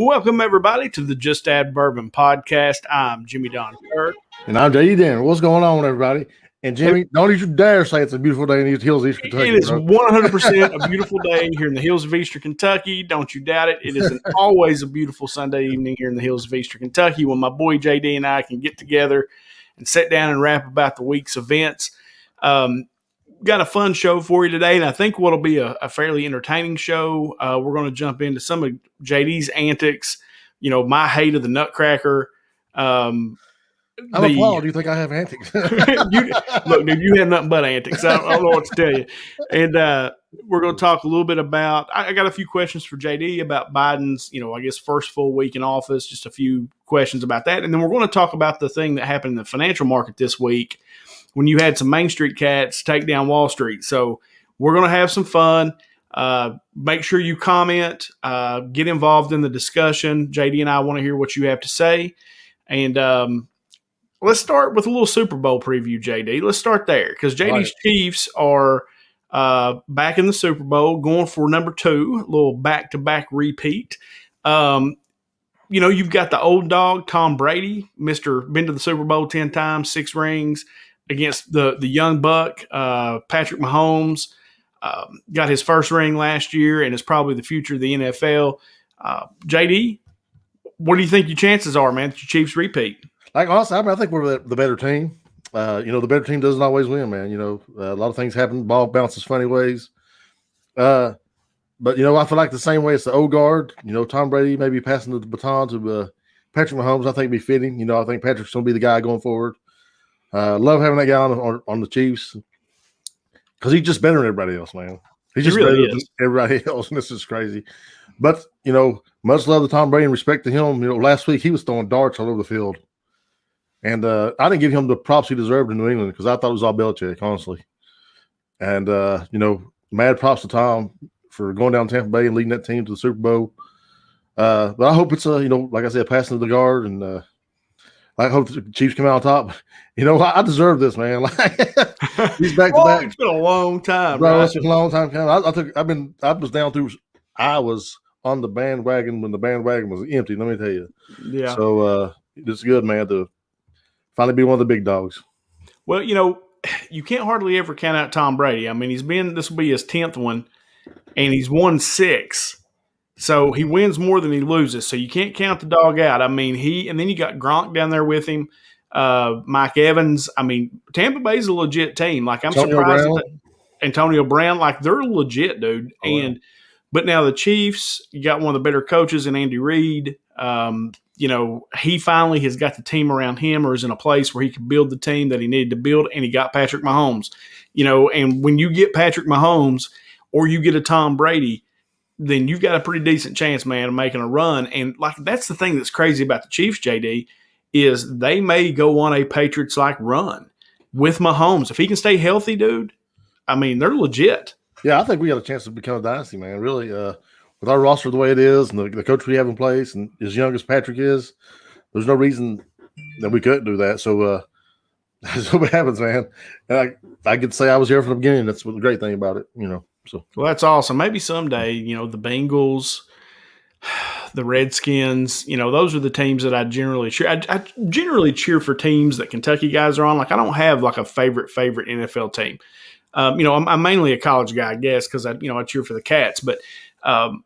Welcome, everybody, to the Just Add Bourbon podcast. I'm Jimmy Don Kirk. And I'm J.D. What's going on, everybody? And Jimmy, don't you dare say it's a beautiful day in the hills of Eastern Kentucky. It is 100% a beautiful day here in the hills of Eastern Kentucky. Don't you doubt it. It is always a beautiful Sunday evening here in the hills of Eastern Kentucky when my boy J.D. and I can get together and sit down and rap about the week's events. Got a fun show for you today, and I think what'll be a fairly entertaining show. We're going to jump into some of JD's antics, my hate of the Nutcracker. I'm appalled. Do you think I have antics? Look, dude, you have nothing but antics. I don't know what to tell you. And we're going to talk a little bit about – I got a few questions for JD about Biden's, first full week in office, just a few questions about that. And then we're going to talk about the thing that happened in the financial market this week when you had some Main Street cats take down Wall Street. So we're going to have some fun. Make sure you comment, get involved in the discussion. JD and I want to hear what you have to say. And let's start with a little Super Bowl preview, JD. Let's start there because JD's Chiefs are back in the Super Bowl, going for number 2, a little back-to-back repeat. You've got the old dog, Tom Brady, been to the Super Bowl 10 times, 6 rings, against the young buck, Patrick Mahomes. Got his first ring last year and is probably the future of the NFL. JD, what do you think your chances are, man, that your Chiefs repeat? Honestly, I think we're the better team. The better team doesn't always win, man. A lot of things happen. Ball bounces funny ways. But, I feel like the same way it's the old guard. Tom Brady may be passing the baton to Patrick Mahomes. I think it'd be fitting. I think Patrick's going to be the guy going forward. Love having that guy on the Chiefs because he's just better than everybody else, man. He's just better than everybody else, and this is crazy. But, much love to Tom Brady and respect to him. Last week he was throwing darts all over the field. And I didn't give him the props he deserved in New England because I thought it was all Belichick, honestly. And, mad props to Tom for going down to Tampa Bay and leading that team to the Super Bowl. But I hope it's, like I said, passing to the guard and I hope the Chiefs come out on top. I deserve this, man. He's back to back. It's been a long time, bro. It's been a long time coming. I was on the bandwagon when the bandwagon was empty. Let me tell you. Yeah. So it's good, man, to finally be one of the big dogs. Well, you can't hardly ever count out Tom Brady. I mean, this will be his 10th one, and he's won 6. So he wins more than he loses. So you can't count the dog out. I mean, and then you got Gronk down there with him, Mike Evans. I mean, Tampa Bay's a legit team. I'm surprised that Antonio Brown, they're legit, dude. Oh, but now the Chiefs, you got one of the better coaches in Andy Reid. He finally has got the team around him or is in a place where he can build the team that he needed to build, and he got Patrick Mahomes. And when you get Patrick Mahomes or you get a Tom Brady, then you've got a pretty decent chance, man, of making a run. And that's the thing that's crazy about the Chiefs, JD, is they may go on a Patriots-like run with Mahomes. If he can stay healthy, dude, I mean, they're legit. Yeah, I think we got a chance to become a dynasty, man. Really, with our roster the way it is and the coach we have in place and as young as Patrick is, there's no reason that we couldn't do that. So that's what happens, man. And I could say I was here from the beginning. That's the great thing about it, So. Well, that's awesome. Maybe someday, the Bengals, the Redskins, those are the teams that I generally cheer. I generally cheer for teams that Kentucky guys are on. I don't have a favorite NFL team. I'm mainly a college guy, I guess, because I cheer for the Cats. But the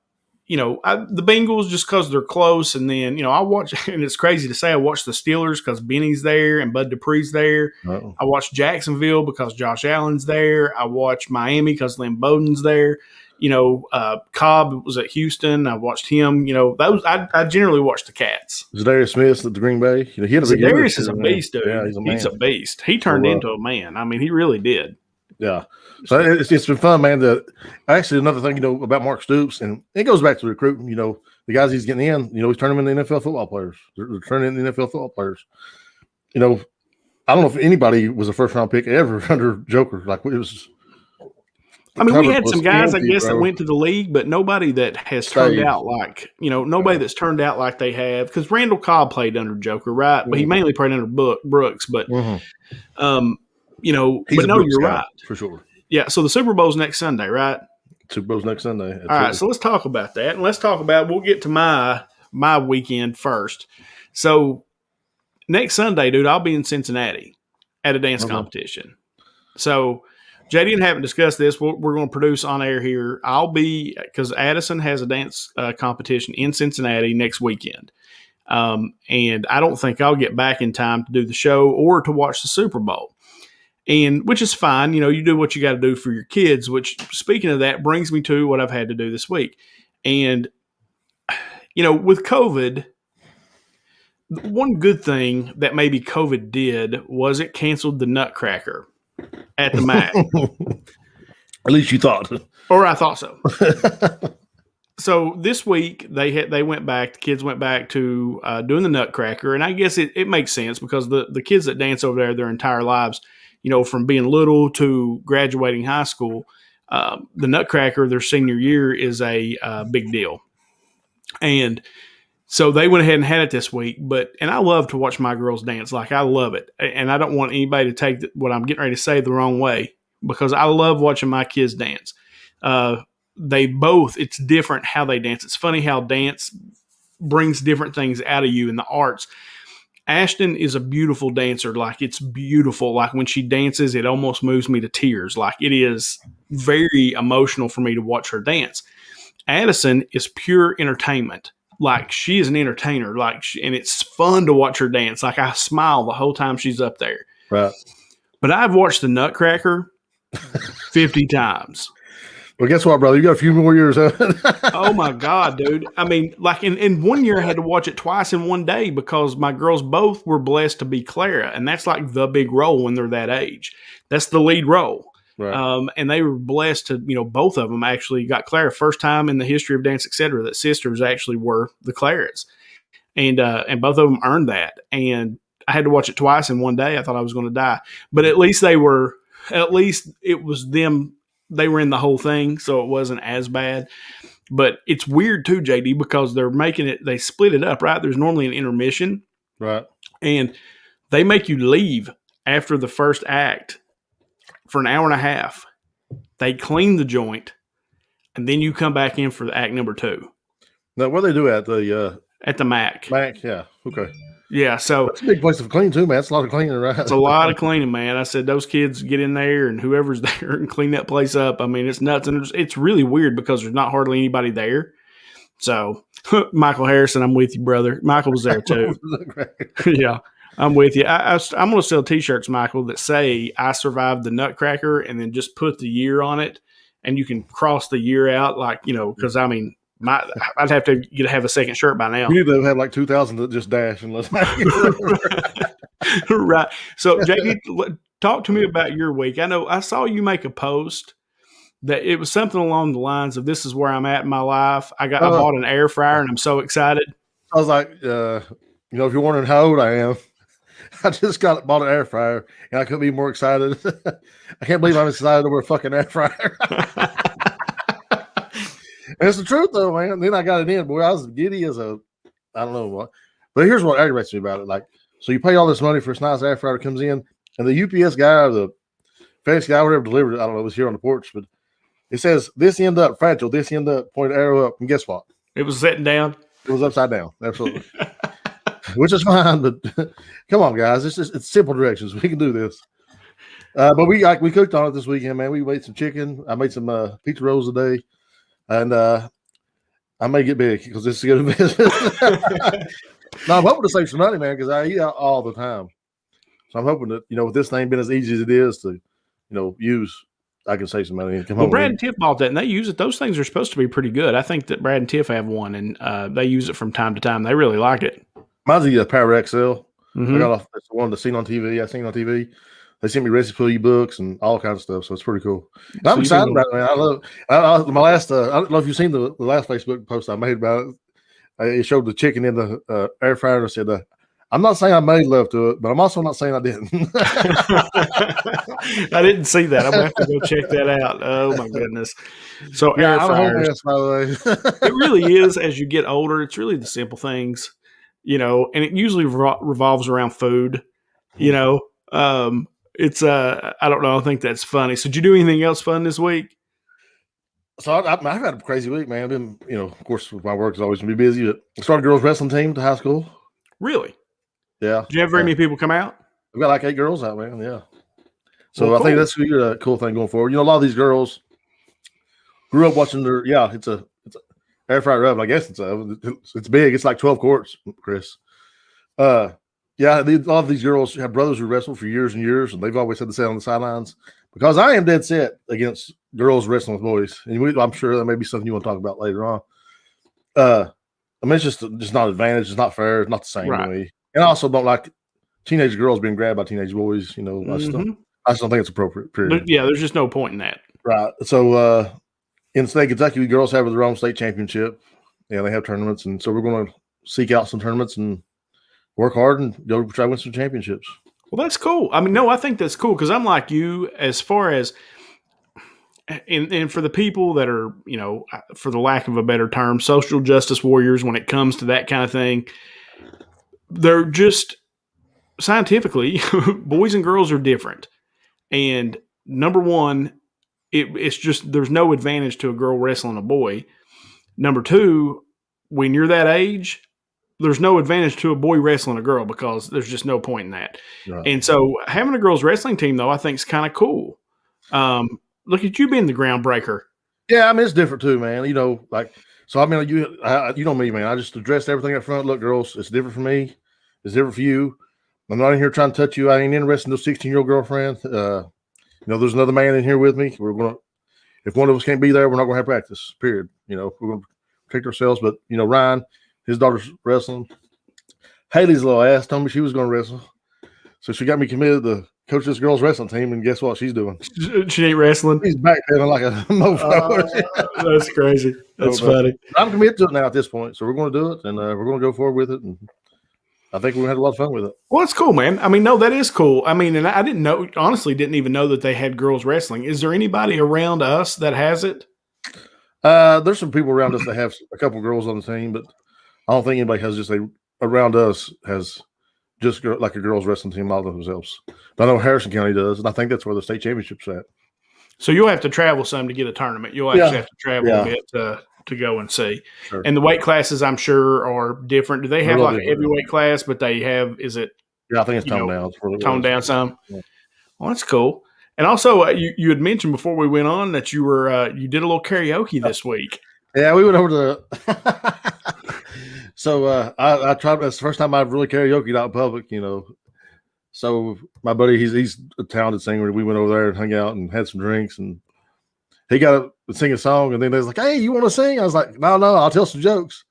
Bengals just because they're close, and then I watch. And it's crazy to say I watch the Steelers because Benny's there and Bud Dupree's there. Uh-oh. I watch Jacksonville because Josh Allen's there. I watch Miami because Lynn Bowden's there. Cobb was at Houston. I watched him. Those I generally watch the Cats. Zadarius Smith at the Green Bay. He had a big Zadarius is a beast, dude. Yeah, he's a beast. He turned into a man. I mean, he really did. Yeah. So it's been fun, man. Actually, another thing, about Mark Stoops, and it goes back to recruiting, the guys he's getting in, he's turning them into NFL football players. They're turning into NFL football players. I don't know if anybody was a first-round pick ever under Joker. It was – I mean, we had some guys, I guess, that went to the league, but nobody that has turned out that's turned out like they have. Because Randall Cobb played under Joker, right? But he mainly played under Brooks. But, you're right. For sure. Yeah, so the Super Bowl's next Sunday, right? Super Bowl's next Sunday. Absolutely. All right, so let's talk about that. And we'll get to my my weekend first. So next Sunday, dude, I'll be in Cincinnati at a dance competition. So JD and I haven't discussed this. We're going to produce on air here. I'll be, because Addison has a dance competition in Cincinnati next weekend. And I don't think I'll get back in time to do the show or to watch the Super Bowl. And which is fine. You know, you do what you got to do for your kids, which, speaking of that, brings me to what I've had to do this week. And, you know, with COVID, one good thing that maybe COVID did was it canceled the Nutcracker at the Mac. At least you thought. Or I thought so. So this week they went back. The kids went back to doing the Nutcracker, and I guess it makes sense because the kids that dance over there their entire lives, you know, from being little to graduating high school, the Nutcracker their senior year is a big deal, and so they went ahead and had it this week. And I love to watch my girls dance. Like, I love it, and I don't want anybody to take what I'm getting ready to say the wrong way because I love watching my kids dance. It's different how they dance. It's funny how dance brings different things out of you in the arts. Ashton is a beautiful dancer. Like, it's beautiful. Like, when she dances, it almost moves me to tears. Like, it is very emotional for me to watch her dance. Addison is pure entertainment. Like, she is an entertainer. Like, and it's fun to watch her dance. Like, I smile the whole time she's up there. Right. But I've watched the Nutcracker 50 times. Well, guess what, brother? You got a few more years. Oh, my God, dude. I mean, like, in 1 year, I had to watch it twice in one day because my girls both were blessed to be Clara. And that's like the big role when they're that age. That's the lead role. Right. And they were blessed to, you know, both of them actually got Clara. First time in the history of dance, etc., that sisters actually were the Claras. And both of them earned that. And I had to watch it twice in one day. I thought I was going to die. But at least it was them. They were in the whole thing, so it wasn't as bad. But it's weird too, JD, because they split it up, right? There's normally an intermission. Right. And they make you leave after the first act for an hour and a half. They clean the joint, and then you come back in for the act number 2. Now, what do they do at the Mac? Mac, yeah. Okay. Yeah, so it's a big place to clean too, man. It's a lot of cleaning, right? It's a lot of cleaning, man. I said those kids get in there and whoever's there and clean that place up. I mean, it's nuts, and it's really weird because there's not hardly anybody there. So, Michael Harrison, I'm with you, brother. Michael was there too. Yeah, I'm with you. I'm going to sell T-shirts, Michael, that say I survived the Nutcracker, and then just put the year on it, and you can cross the year out, like, you know, because I mean. I'd have to have a second shirt by now. You need to have like 2,000 that just dash and let's right. So, JD, talk to me about your week. I know I saw you make a post that it was something along the lines of "This is where I'm at in my life." I bought an air fryer and I'm so excited. I was like, you know, if you're wondering how old I am, I just bought an air fryer and I couldn't be more excited. I can't believe I'm excited over a fucking air fryer. And it's the truth, though, man. And then I got it in. Boy, I was giddy as I don't know what. But here's what aggravates me about it. Like, so you pay all this money for this nice air fryer that comes in, and the UPS guy or the FedEx guy, whatever delivered it, I don't know, it was here on the porch, but it says, this end up fragile, this end up, point arrow up. And guess what? It was sitting down. It was upside down. Absolutely. Which is fine, but come on, guys. It's simple directions. We can do this. But we cooked on it this weekend, man. We made some chicken. I made some pizza rolls today. And I may get big because this is good business. No, I'm hoping to save some money, man, because I eat out all the time. So I'm hoping that, you know, with this thing being as easy as it is to, you know, use, I can save some money. Well, Brad and Tiff bought that, and they use it. Those things are supposed to be pretty good. I think that Brad and Tiff have one, and they use it from time to time. They really like it. Mine's the Power XL. Mm-hmm. I got off the one that's seen on TV. They sent me recipe books and all kinds of stuff, so it's pretty cool. And I'm excited about it, man. I my last. I don't know if you've seen the last Facebook post I made about it. It showed the chicken in the air fryer. And I said, "I'm not saying I made love to it, but I'm also not saying I didn't." I didn't see that. I'm gonna have to go check that out. Oh my goodness! So yeah, air fryers, by the way. It really is. As you get older, it's really the simple things, you know, and it usually revolves around food, you know. It's I don't know. I think that's funny. So did you do anything else fun this week? So I've had a crazy week, man. I've been, of course, my work is always going to be busy. But I started a girls wrestling team to high school. Really? Yeah. Did you have very many people come out? We've got like 8 girls out, man. Yeah. So Well, I think cool. that's a cool thing going forward. A lot of these girls grew up watching their. Yeah, it's a air fryer oven. I guess it's big. It's like 12 courts, Chris. Yeah, a lot of these girls have brothers who wrestled for years and years, and they've always had to sit on the sidelines because I am dead set against girls wrestling with boys. And I'm sure that may be something you want to talk about later on. I mean, it's just not advantage. It's not fair. It's not the same to me. And I also don't like teenage girls being grabbed by teenage boys. I just don't think it's appropriate. Period. Yeah, there's just no point in that. Right. So in the state of Kentucky, girls have their own state championship. Yeah, they have tournaments, and so we're going to seek out some tournaments and work hard and go try to win some championships. Well, that's cool. I mean, no, I think that's cool because I'm like you as far as and for the people that are, for the lack of a better term, social justice warriors when it comes to that kind of thing, they're just scientifically, boys and girls are different. And number one, it's just there's no advantage to a girl wrestling a boy. Number two, when you're that age, there's no advantage to a boy wrestling a girl because there's just no point in that. Right. And so having a girls wrestling team, though, I think is kind of cool. Look at you being the groundbreaker. Yeah, I mean, it's different too, man. So I mean, you know me, man. I just addressed everything up front. Look, girls, it's different for me. It's different for you. I'm not in here trying to touch you. I ain't interested in those 16-year-old girlfriend. There's another man in here with me. If one of us can't be there, we're not going to have practice, period. We're going to protect ourselves. But, Ryan, his daughter's wrestling. Haley's little ass told me she was going to wrestle. So she got me committed to coach this girls' wrestling team, and guess what she's doing? She ain't wrestling? She's backpedaling like a mofo. That's crazy. That's funny. I'm committed to it now at this point. So we're going to do it, and we're going to go forward with it. And I think we had a lot of fun with it. Well, that's cool, man. I mean, no, that is cool. I mean, and I didn't even know that they had girls wrestling. Is there anybody around us that has it? There's some people around us that have a couple girls on the team, but I don't think anybody has around us has just like a girls wrestling team all themselves. But I know Harrison County does, and I think that's where the state championship's at. So you'll have to travel some to get a tournament. You'll actually have to travel a bit to go and see. Sure. And the weight classes, I'm sure, are different. Do they have like a heavyweight class, but they have, is it? Yeah, I think it's toned down. Toned down some? Yeah. Well, that's cool. And also, you had mentioned before we went on that you were you did a little karaoke this week. Yeah, we went over to So I tried. That's the first time I've really karaokeed out in public, So my buddy, he's a talented singer. We went over there and hung out and had some drinks, and he got up and sing a song. And then they was like, "Hey, you want to sing?" I was like, "No, I'll tell some jokes."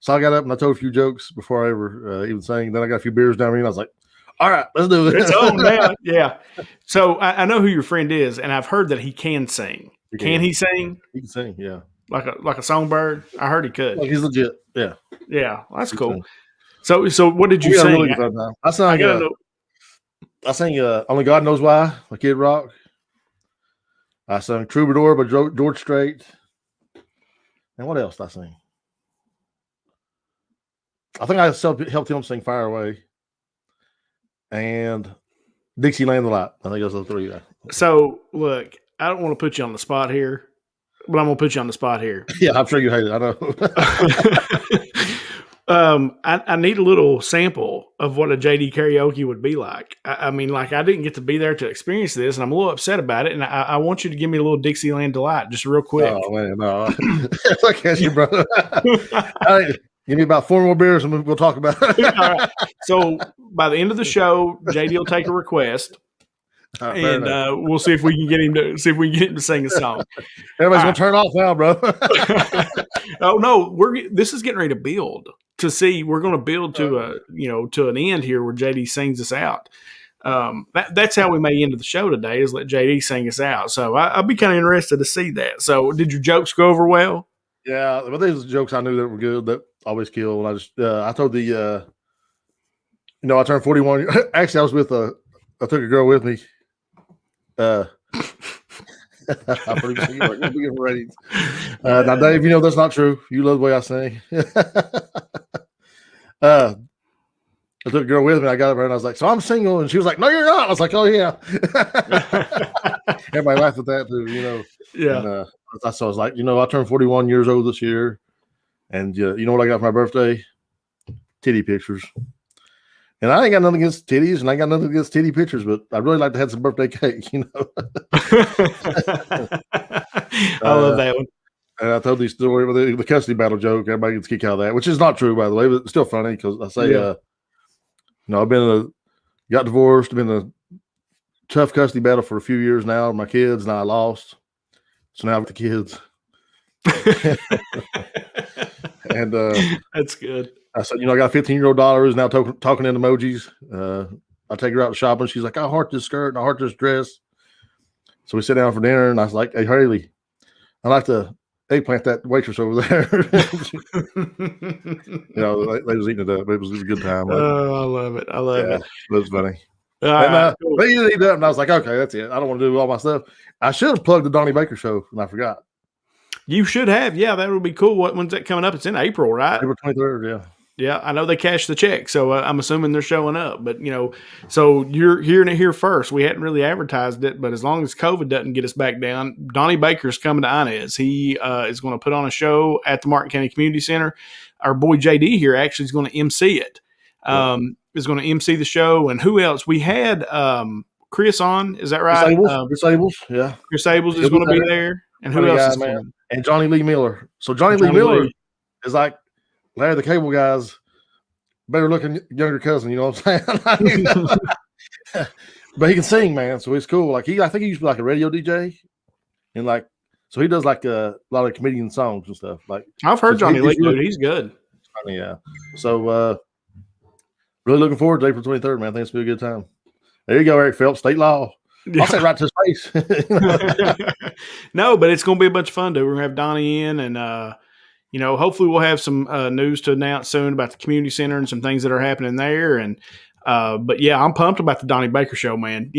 So I got up and I told a few jokes before I ever even sang. Then I got a few beers down me, and I was like, "All right, let's do it." It's on now. Yeah. So I know who your friend is, and I've heard that he can sing. Can he sing? He can sing, yeah. Like a songbird? I heard he could. Like he's legit, yeah. Yeah, well, that's cool. So what did you sing? Really I sang Only God Knows Why by Kid Rock. I sang Troubadour by George Strait. And what else did I sing? I think I helped him sing Fire Away. And Dixieland the Light. I think those are the three. So, look, I don't want to put you on the spot here, but I'm going to put you on the spot here. Yeah, I'm sure you hate it. I know. I need a little sample of what a JD karaoke would be like. I mean, like, I didn't get to be there to experience this, and I'm a little upset about it, and I want you to give me a little Dixieland Delight just real quick. Oh, man, no. I catch you, brother. Give me about 4 more beers, and we'll talk about it. All right. So by the end of the show, JD will take a request. Right, and we'll see if we can get him to sing a song. Everybody's gonna turn off now, bro. Oh no, this is getting ready to build to see. We're going to build to to an end here where JD sings us out. That's how we may end the show today is let JD sing us out. So I'll be kind of interested to see that. So did your jokes go over well? Yeah, but these jokes I knew that were good that always kill. And I just I told the I turned 41. Actually, I was with I took a girl with me. I'm pretty sure you're ready. Now, Dave, that's not true. You love the way I sing. I took a girl with me. I got up there and I was like, so I'm single. And she was like, no, you're not. I was like, oh, yeah. Everybody laughed at that too, Yeah. And so I was like, I turned 41 years old this year. And you know what I got for my birthday? Titty pictures. And I ain't got nothing against titties and I ain't got nothing against titty pictures, but I'd really like to have some birthday cake, I love that one. And I told the story with the custody battle joke. Everybody gets a kick out of that, which is not true, by the way, but it's still funny because I say, I've got divorced, been in a tough custody battle for a few years now. My kids and I lost. So now with the kids. And that's good. I said, I got a 15-year-old daughter who's now talking in emojis. I take her out shopping. She's like, I heart this skirt and I heart this dress. So we sit down for dinner and I was like, hey, Haley, I like to eggplant that waitress over there. They was eating it up. It was a good time. Oh, I love it. I love it. It was funny. Cool. They eat it up and I was like, okay, that's it. I don't want to do all my stuff. I should have plugged the Donnie Baker show and I forgot. You should have. Yeah, that would be cool. When's that coming up? It's in April, right? April 23rd, yeah. Yeah, I know they cashed the check, so I'm assuming they're showing up. But, so you're hearing it here first. We hadn't really advertised it, but as long as COVID doesn't get us back down, Donnie Baker's coming to Inez. He is going to put on a show at the Martin County Community Center. Our boy J.D. here actually is going to MC it. Is going to MC the show. And who else? We had Chris on. Is that right? Chris Abels, yeah. Chris Abels is going to be there. And who else is coming? And Johnny Lee Miller. So Johnny Lee Miller is like Larry the Cable Guy's better looking younger cousin, you know what I'm saying? But he can sing, man, so it's cool. Like I think he used to be like a radio DJ, and so he does like a lot of comedian songs and stuff. Like I've heard Johnny Lee, dude. He's good. Yeah. So really looking forward to April 23rd, man. I think it's gonna be a good time. There you go, Eric Phelps, state law. I'll say right to his face. No, but it's going to be a bunch of fun, dude. We're going to have Donnie in, and hopefully we'll have some news to announce soon about the community center and some things that are happening there. And but yeah, I'm pumped about the Donnie Baker show, man.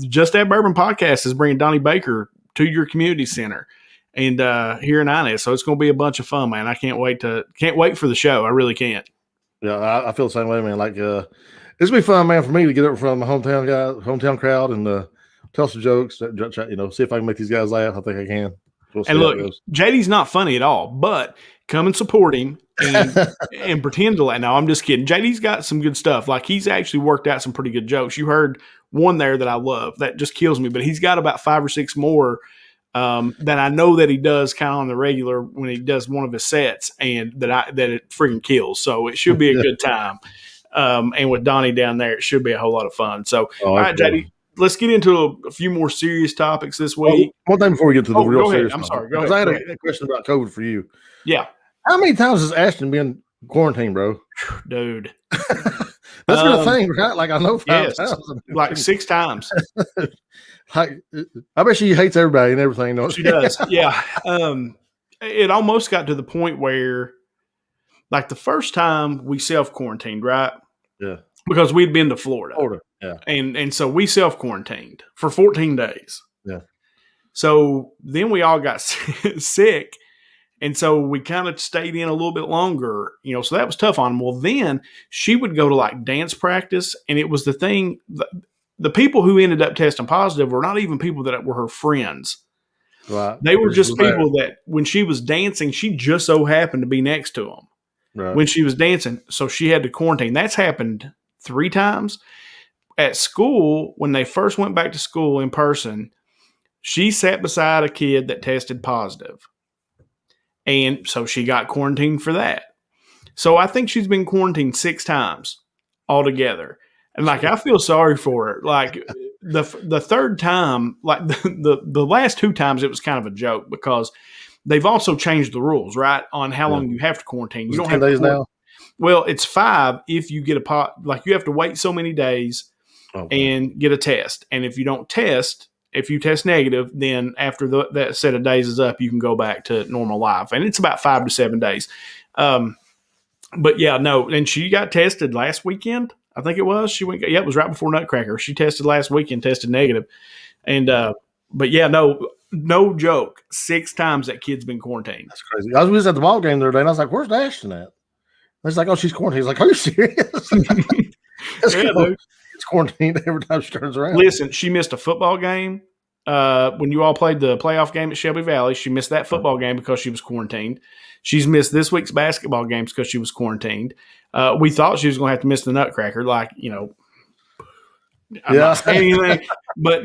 Just That Bourbon Podcast is bringing Donnie Baker to your community center and here in Inez, so it's going to be a bunch of fun, man. I can't wait for the show. I really can't. Yeah, I feel the same way, man. Like it's gonna be fun, man, for me to get up in front of my hometown crowd, and tell some jokes, see if I can make these guys laugh. I think I can. And look, JD's not funny at all, but come and support him and pretend to laugh. No, I'm just kidding. JD's got some good stuff. Like he's actually worked out some pretty good jokes. You heard one there that I love. That just kills me. But he's got about 5 or 6 more that I know that he does kind of on the regular when he does one of his sets, and that it freaking kills. So it should be a good time. And with Donnie down there, it should be a whole lot of fun. So, all right, JD. Let's get into a few more serious topics this week. One thing before we get to the real serious. I'm sorry. Go ahead. I had a question about COVID for you. Yeah. How many times has Ashton been quarantined, bro? Dude. That's been a thing, right? Like I know 5 times. Like 6 times. I bet she hates everybody and everything. Don't she? Does. Yeah. It almost got to the point where, like the first time we self-quarantined, right? Yeah. Because we'd been to Florida. Yeah. And so we self-quarantined for 14 days. Yeah. So then we all got sick. And so we kind of stayed in a little bit longer, so that was tough on them. Well, then she would go to like dance practice, and it was the thing. The people who ended up testing positive were not even people that were her friends. Right. They were just people that when she was dancing, she just so happened to be next to them when she was dancing. So she had to quarantine. That's happened 3 times. At school, when they first went back to school in person, she sat beside a kid that tested positive. And so she got quarantined for that. So I think she's been quarantined 6 times altogether. And like, I feel sorry for her. Like the third time, like the last 2 times, it was kind of a joke because they've also changed the rules, right? On how long you have to quarantine. You don't have 10 days now. Well, it's 5 if you get a pot. Like you have to wait so many days and get a test. And if you don't test, if you test negative, then after that set of days is up, you can go back to normal life. And it's about 5 to 7 days. But yeah, no. And she got tested last weekend. I think it was. She went. Yeah, it was right before Nutcracker. She tested last weekend, tested negative. And but yeah, no joke. 6 times that kid's been quarantined. That's crazy. I was at the ball game the other day, and I was like, "Where's Ashton at?" I was like, "Oh, she's quarantined." He's like, "Are you serious?" Dude. It's quarantined every time she turns around. Listen, she missed a football game. When you all played the playoff game at Shelby Valley, she missed that football game because she was quarantined. She's missed this week's basketball games because she was quarantined. We thought she was going to have to miss the Nutcracker, I'm not saying anything, but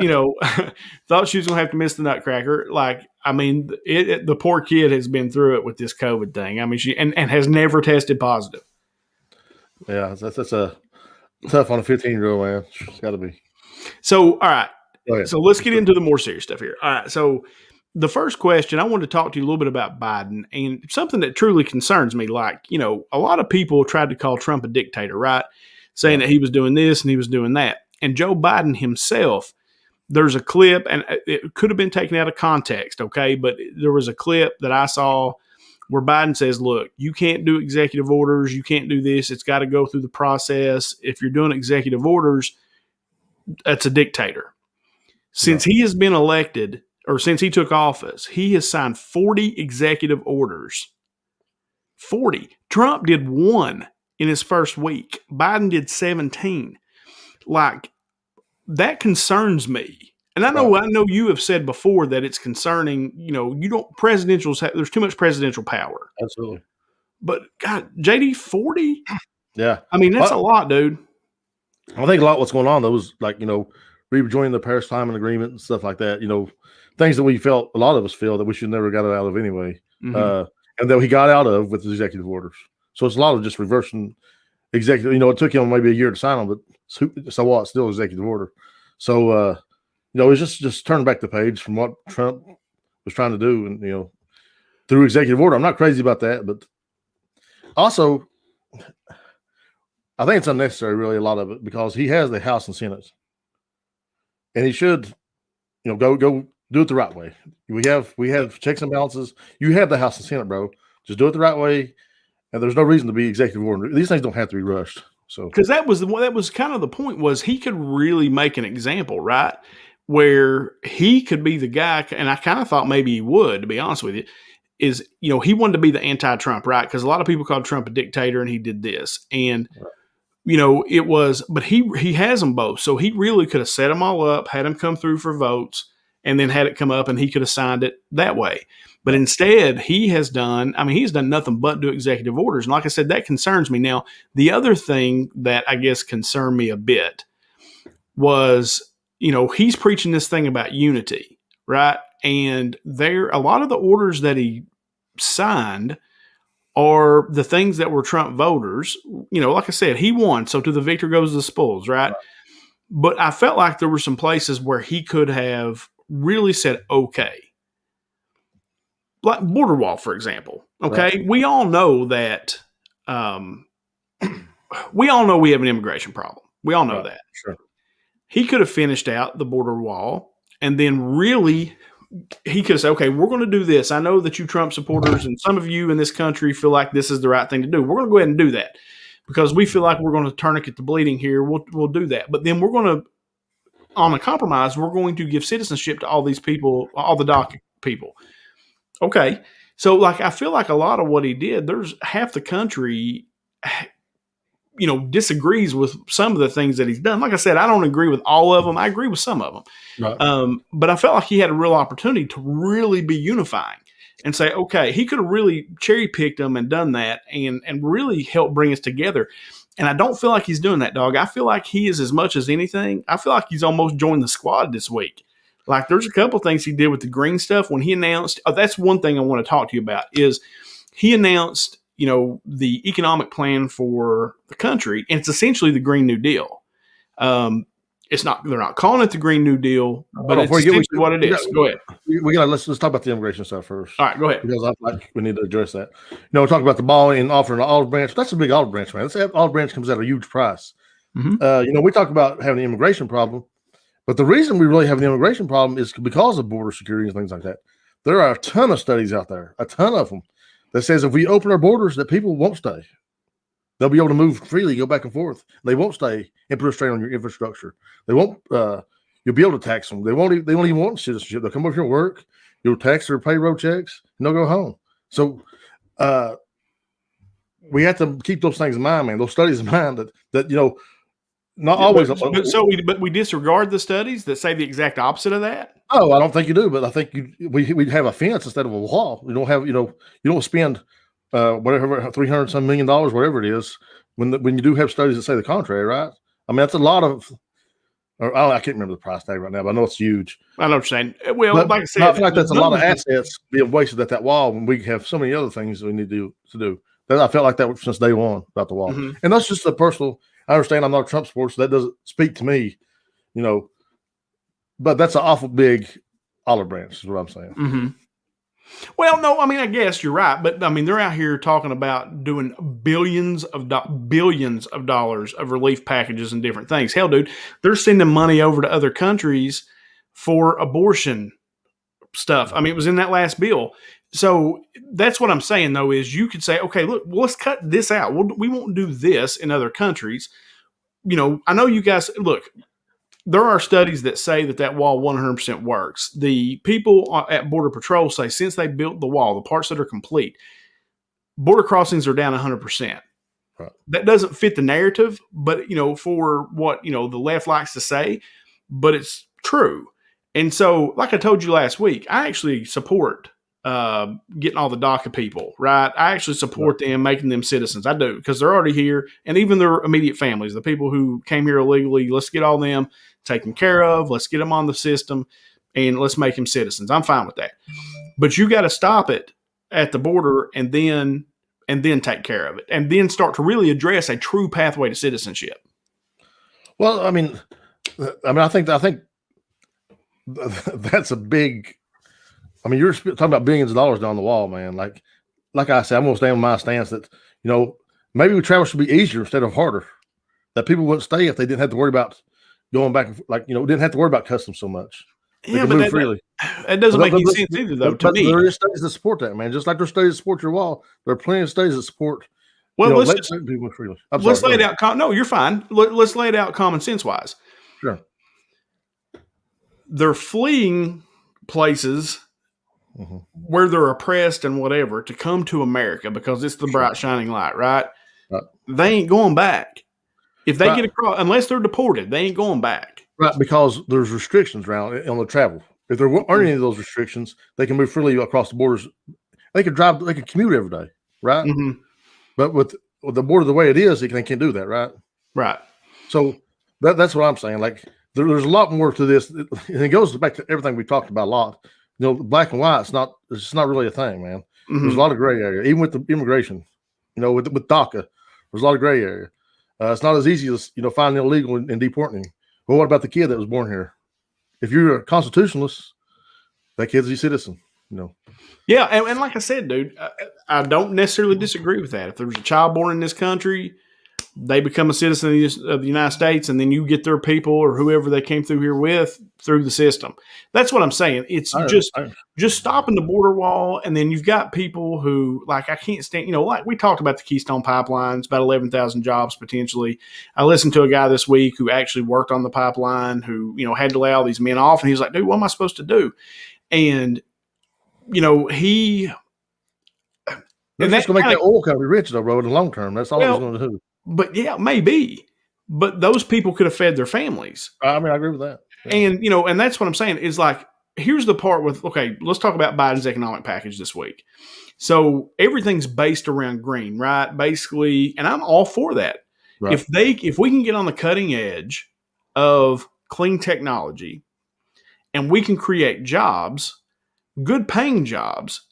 thought she was going to have to miss the Nutcracker. The poor kid has been through it with this COVID thing. I mean, she and has never tested positive. Yeah, that's a tough on a 15-year-old, man. It's got to be. So, all right. So let's get into the more serious stuff here. All right. So the first question, I wanted to talk to you a little bit about Biden and something that truly concerns me. A lot of people tried to call Trump a dictator, right? Saying that he was doing this and he was doing that. And Joe Biden himself, there's a clip, and it could have been taken out of context, okay? But there was a clip that I saw where Biden says, look, you can't do executive orders. You can't do this. It's got to go through the process. If you're doing executive orders, that's a dictator. Since he has been elected, or since he took office, he has signed 40 executive orders. 40. Trump did 1 in his first week. Biden did 17. That concerns me. And I know you have said before that it's concerning, there's too much presidential power. Absolutely. But God, JD, 40? Yeah. I mean, that's a lot, dude. I think a lot of what's going on, though, was rejoining the Paris Climate Agreement and stuff like that. Things that a lot of us feel that we should never got out of anyway. Mm-hmm. And that he got out of with his executive orders. So it's a lot of just reversing executive. It took him maybe a year to sign them, but so what? Still executive order. So, it's just turning back the page from what Trump was trying to do, and through executive order. I'm not crazy about that, but also I think it's unnecessary, really, a lot of it, because he has the House and Senate, and he should, go do it the right way. We have checks and balances. You have the House and Senate, bro. Just do it the right way, and there's no reason to be executive order. These things don't have to be rushed. So, because that was kind of the point, was he could really make an example, right? Where he could be the guy, and I kind of thought maybe he would, to be honest with you, is, he wanted to be the anti-Trump, right? Because a lot of people called Trump a dictator, and he did this. And, it was, but he has them both. So he really could have set them all up, had them come through for votes, and then had it come up, and he could have signed it that way. But instead, he's done nothing but do executive orders. And like I said, that concerns me. Now, the other thing that I guess concerned me a bit was, he's preaching this thing about unity, right? And a lot of the orders that he signed are the things that were Trump voters. Like I said, he won. So to the victor goes the spoils, right? But I felt like there were some places where he could have really said, okay. Like border wall, for example. Okay. Right. We all know that, we have an immigration problem. We all know that. Sure. He could have finished out the border wall, and then really he could say, okay, we're going to do this. I know that you Trump supporters and some of you in this country feel like this is the right thing to do. We're going to go ahead and do that because we feel like we're going to tourniquet the bleeding here. We'll do that. But then we're going to, on a compromise, we're going to give citizenship to all these people, all the DACA people. Okay. So I feel like a lot of what he did, there's half the country, disagrees with some of the things that he's done. Like I said, I don't agree with all of them. I agree with some of them. Right. But I felt like he had a real opportunity to really be unifying and say, okay, he could have really cherry picked them and done that and really helped bring us together. And I don't feel like he's doing that, dog. I feel like he is, as much as anything, I feel like he's almost joined the squad this week. Like there's a couple things he did with the green stuff when he announced. That's one thing I want to talk to you about is he announced, the economic plan for the country, and it's essentially the Green New Deal. It's not, they're not calling it the Green New Deal, but it's essentially what it is. Go ahead. Let's talk about the immigration stuff first. All right, go ahead. Because I feel like we need to address that. We're talking about the ball and offering an olive branch. That's a big olive branch, man. This olive branch comes at a huge price. Mm-hmm. We talk about having an immigration problem, but the reason we really have an immigration problem is because of border security and things like that. There are a ton of studies out there, a ton of them, that says if we open our borders, that people won't stay. They'll be able to move freely, go back and forth. They won't stay and put a strain on your infrastructure. They won't. You'll be able to tax them. They won't even want citizenship. They'll come over here and work. You'll tax their payroll checks, and they'll go home. So we have to keep those things in mind, man. Those studies in mind that not always. But we disregard the studies that say the exact opposite of that. Oh, I don't think you do, but I think we have a fence instead of a wall. You don't have, you don't spend whatever $300 some million, whatever it is, when you do have studies that say the contrary, right? I mean, that's a lot of. Or I can't remember the price tag right now, but I know it's huge. I know what you're saying. Well, like I said, I feel like that's a lot of assets being wasted at that wall when we have so many other things we need to do. I felt like that since day one about the wall, and that's just a personal. I understand I'm not a Trump supporter, so that doesn't speak to me, But that's an awful big olive branch, is what I'm saying. Mm-hmm. Well, no, I mean, I guess you're right, but I mean, they're out here talking about doing billions of dollars of relief packages and different things. Hell, dude, they're sending money over to other countries for abortion stuff. I mean, it was in that last bill. So that's what I'm saying, though, is you could say, okay, look, let's cut this out. We won't do this in other countries. I know you guys, look, there are studies that say that wall 100% works. The people at Border Patrol say since they built the wall, the parts that are complete, border crossings are down 100%. Right. That doesn't fit the narrative, but, for what, the left likes to say, but it's true. And so, like I told you last week, I actually support getting all the DACA people, right? I actually support them, making them citizens. I do, because they're already here, and even their immediate families, the people who came here illegally, let's get all them taken care of. Let's get them on the system, and let's make them citizens. I'm fine with that. But you got to stop it at the border and then take care of it, and then start to really address a true pathway to citizenship. Well, I think that's a big. I mean, you're talking about billions of dollars down the wall, man. Like I said, I'm going to stand on my stance that, maybe travel should be easier instead of harder. That people wouldn't stay if they didn't have to worry about going back, didn't have to worry about customs so much. Yeah, but that doesn't make any sense either, though, to me. There are studies that support that, man. Just like there's studies that support your wall, there are plenty of studies that support, let's people freely. Let's lay it out. No, you're fine. Let's lay it out common sense-wise. Sure. They're fleeing places where they're oppressed and whatever to come to America because it's the bright shining light, right? They ain't going back. If they get across, unless they're deported, they ain't going back. Right, because there's restrictions around on the travel. If there aren't any of those restrictions, they can move freely across the borders. They could commute every day, right? Mm-hmm. But with the border the way it is, they can't do that, right? Right. So that's what I'm saying. Like there's a lot more to this, and it goes back to everything we talked about a lot. Black and white, it's just not really a thing, man. Mm-hmm. There's a lot of gray area, even with the immigration. With DACA, there's a lot of gray area. It's not as easy as finding illegal and deporting. Well, what about the kid that was born here? If you're a constitutionalist, that kid's a citizen. Yeah, and like I said, dude, I don't necessarily disagree with that. If there's a child born in this country, they become a citizen of the United States, and then you get their people or whoever they came through here with through the system. That's what I'm saying. It's just stopping the border wall, and then you've got people who, like, I can't stand, like we talked about the Keystone Pipeline, about 11,000 jobs potentially. I listened to a guy this week who actually worked on the pipeline who, had to lay all these men off, and he's like, dude, what am I supposed to do? And, he... They're just going to make that oil company rich, though, bro, in the long term. That's all it's going to do. But yeah, maybe. But those people could have fed their families. I mean, I agree with that. Yeah. And, and that's what I'm saying is like, here's the part with, okay, let's talk about Biden's economic package this week. So everything's based around green, right? Basically, and I'm all for that. Right. If we can get on the cutting edge of clean technology and we can create jobs, good paying jobs,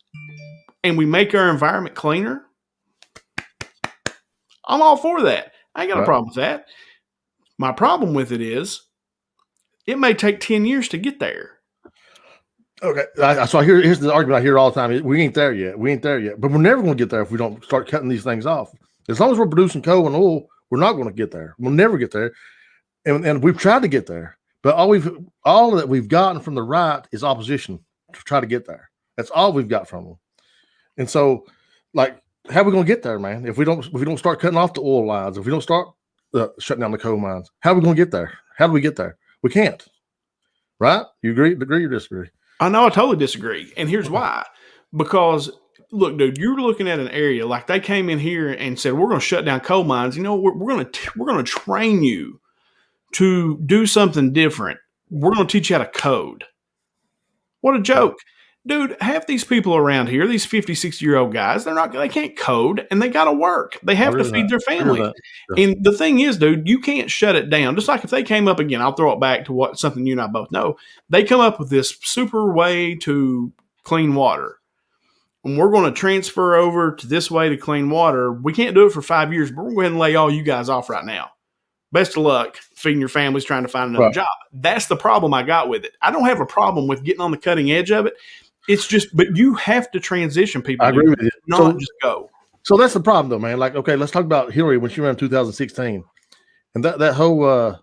and we make our environment cleaner, I'm all for that. I ain't got a problem with that. My problem with it is it may take 10 years to get there. Okay. So here's the argument I hear all the time. We ain't there yet. But we're never going to get there if we don't start cutting these things off. As long as we're producing coal and oil, we're not going to get there. We'll never get there. And we've tried to get there. But all that we've gotten from the right is opposition to try to get there. That's all we've got from them. And so, how are we going to get there, man? If we don't start cutting off the oil lines, if we don't start shutting down the coal mines, how are we going to get there? How do we get there? We can't. Right? You agree or disagree? I know I totally disagree. And here's why. Because, look, dude, you're looking at an area they came in here and said, we're going to shut down coal mines. We're going to train you to do something different. We're going to teach you how to code. What a joke. Dude, half these people around here, these 50, 60-year-old guys, they can't code and they got to work. They have to feed their families. Yeah. And the thing is, dude, you can't shut it down. Just like if they came up again, I'll throw it back to something you and I both know. They come up with this super way to clean water. And we're going to transfer over to this way to clean water. We can't do it for 5 years, but we're going to go ahead and lay all you guys off right now. Best of luck feeding your families trying to find another job. That's the problem I got with it. I don't have a problem with getting on the cutting edge of it. It's just, but you have to transition people. I agree with you. Not just go. So that's the problem, though, man. Like, okay, let's talk about Hillary when she ran in 2016, and that whole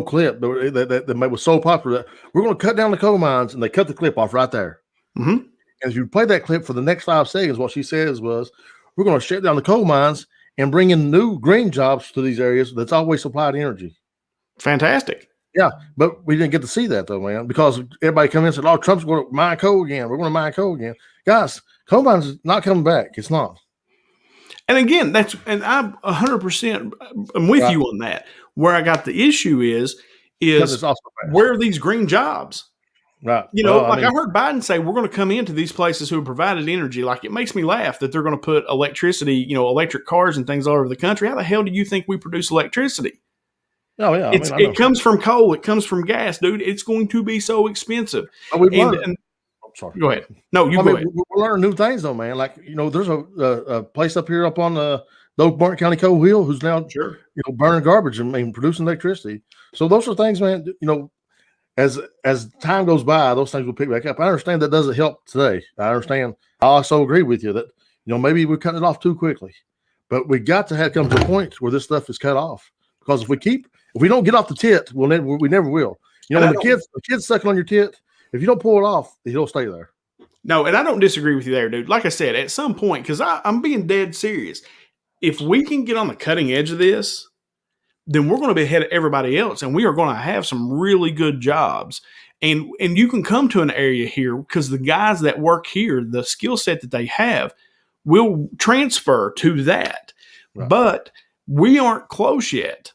clip that was so popular. We're going to cut down the coal mines, and they cut the clip off right there. Mm-hmm. And if you play that clip for the next 5 seconds, what she says was, "We're going to shut down the coal mines and bring in new green jobs to these areas that's always supplied energy." Fantastic. Yeah, but we didn't get to see that, though, man, because everybody come in and said, "Oh, Trump's going to mine coal again. We're going to mine coal again." Guys, coal mines is not coming back. It's not. And again, I'm 100% I'm with you on that. Where I got the issue is where are these green jobs? Right. I heard Biden say we're going to come into these places who have provided energy. Like, it makes me laugh that they're going to put electricity, electric cars and things all over the country. How the hell do you think we produce electricity? Oh, yeah. It comes from coal. It comes from gas, dude. It's going to be so expensive. I'm sorry. Go ahead. No, go ahead. We're learning new things, though, man. Like, there's a place up here up on the Oak Martin County Coal Wheel who's now, burning garbage and producing electricity. So those are things, man, as time goes by, those things will pick back up. I understand that doesn't help today. I understand. I also agree with you that, maybe we're cutting it off too quickly. But we got to come to a point where this stuff is cut off. Because if we don't get off the tit, we never will. When the kid's sucking on your tit, if you don't pull it off, he'll stay there. No, and I don't disagree with you there, dude. Like I said, at some point, because I'm being dead serious, if we can get on the cutting edge of this, then we're going to be ahead of everybody else, and we are going to have some really good jobs. And you can come to an area here because the guys that work here, the skill set that they have, will transfer to that. Right. But we aren't close yet.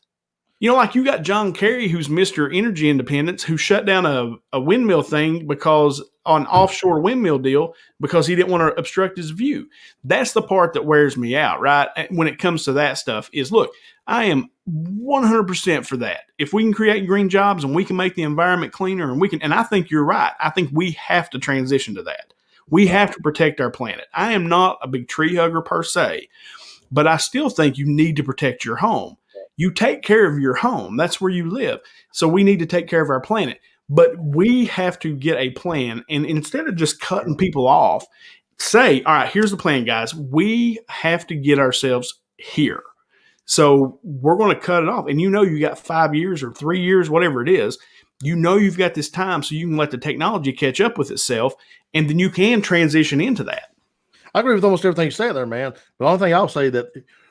Like you got John Kerry, who's Mr. Energy Independence, who shut down a windmill thing because on offshore windmill deal because he didn't want to obstruct his view. That's the part that wears me out, right? When it comes to that stuff is, look, I am 100% for that. If we can create green jobs and we can make the environment cleaner and I think you're right. I think we have to transition to that. We have to protect our planet. I am not a big tree hugger per se, but I still think you need to protect your home. You take care of your home. That's where you live. So we need to take care of our planet. But we have to get a plan. And instead of just cutting people off, say, all right, here's the plan, guys. We have to get ourselves here. So we're going to cut it off. And you got 5 years or 3 years, whatever it is. You've got this time so you can let the technology catch up with itself. And then you can transition into that. I agree with almost everything you say there, man. The only thing I'll say that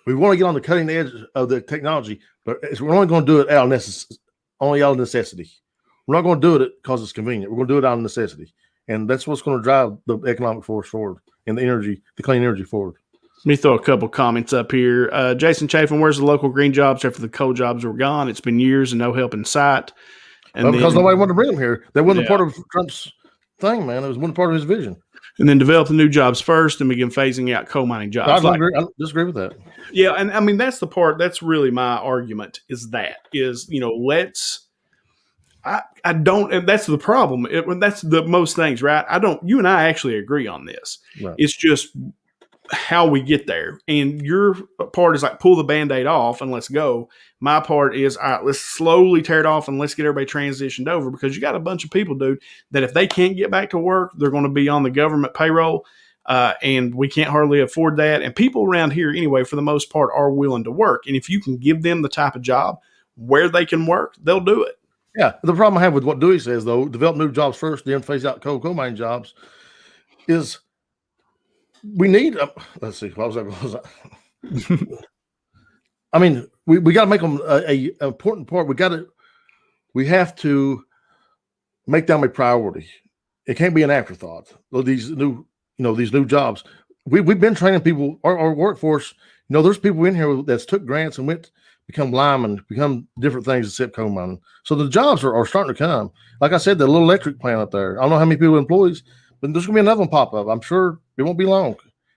we want to get on the cutting edge of the technology, but we're only going to do it out of necessity. We're not going to do it because it's convenient. We're going to do it out of necessity. And that's what's going to drive the economic force forward and the clean energy forward. Let me throw a couple comments up here. Jason Chafin, where's the local green jobs after the coal jobs were gone? It's been years and no help in sight. And because nobody wanted to bring them here. That wasn't part of Trump's thing, man. It was one part of his vision. And then develop the new jobs first and begin phasing out coal mining jobs. I disagree with that. Yeah, and I mean, that's the part, that's really my argument I don't, and that's the problem. That's the most things, right? You and I actually agree on this. Right. It's just how we get there. And your part is like, pull the Band-Aid off and let's go. My part is, all right, let's slowly tear it off and let's get everybody transitioned over, because you got a bunch of people, dude, that if they can't get back to work, they're going to be on the government payroll. And we can't hardly afford that. And people around here, anyway, for the most part, are willing to work. And if you can give them the type of job where they can work, they'll do it. Yeah. The problem I have with what Dewey says, though, develop new jobs first, then phase out coal mining jobs, is we need, let's see, what was that? I mean, we got to make them a important part. We have to make them a priority. It can't be an afterthought. These new jobs. We've been training people, our workforce. There's people in here that took grants and went become linemen, become different things except coal mining. So the jobs are starting to come. Like I said, the little electric plant up there. I don't know how many people employees, but there's going to be another one pop up. I'm sure it won't be long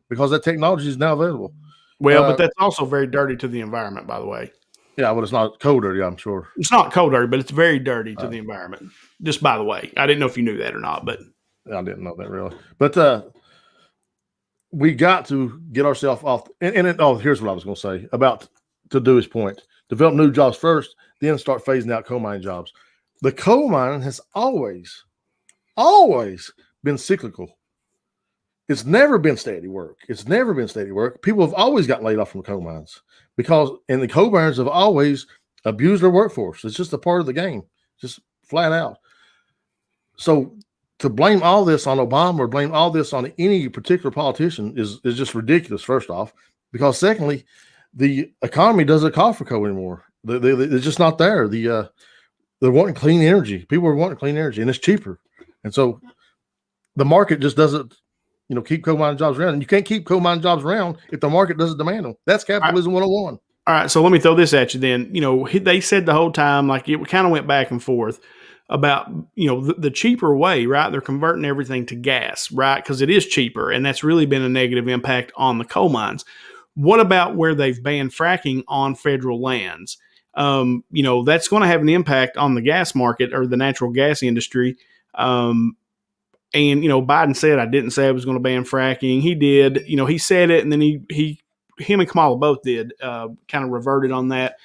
because that technology is now available. Well, but that's also very dirty to the environment, by the way. Yeah, well, it's not coal dirty, I'm sure. It's not coal dirty, but it's very dirty to the environment. Just by the way, I didn't know if you knew that or not, but I didn't know that really. But we got to get ourselves off. Here's what I was going to say about to Dewey's point: develop new jobs first, then start phasing out coal mining jobs. The coal mining has always been cyclical. It's never been steady work. People have always gotten laid off from coal mines and the coal miners have always abused their workforce. It's just a part of the game, just flat out. So to blame all this on Obama or blame all this on any particular politician is just ridiculous, first off, because secondly, the economy doesn't call for coal anymore. They're just not there. They're wanting clean energy. People are wanting clean energy, and it's cheaper. And so the market just doesn't, keep coal mining jobs around. And you can't keep coal mining jobs around if the market doesn't demand them. That's capitalism 101. All right, so let me throw this at you then. They said the whole time, like it kind of went back and forth about, the cheaper way, right? They're converting everything to gas, right? Because it is cheaper, and that's really been a negative impact on the coal mines. What about where they've banned fracking on federal lands? That's going to have an impact on the gas market or the natural gas industry. And Biden said, I didn't say I was going to ban fracking. He did. He said it, and then him and Kamala both did kind of reverted on that.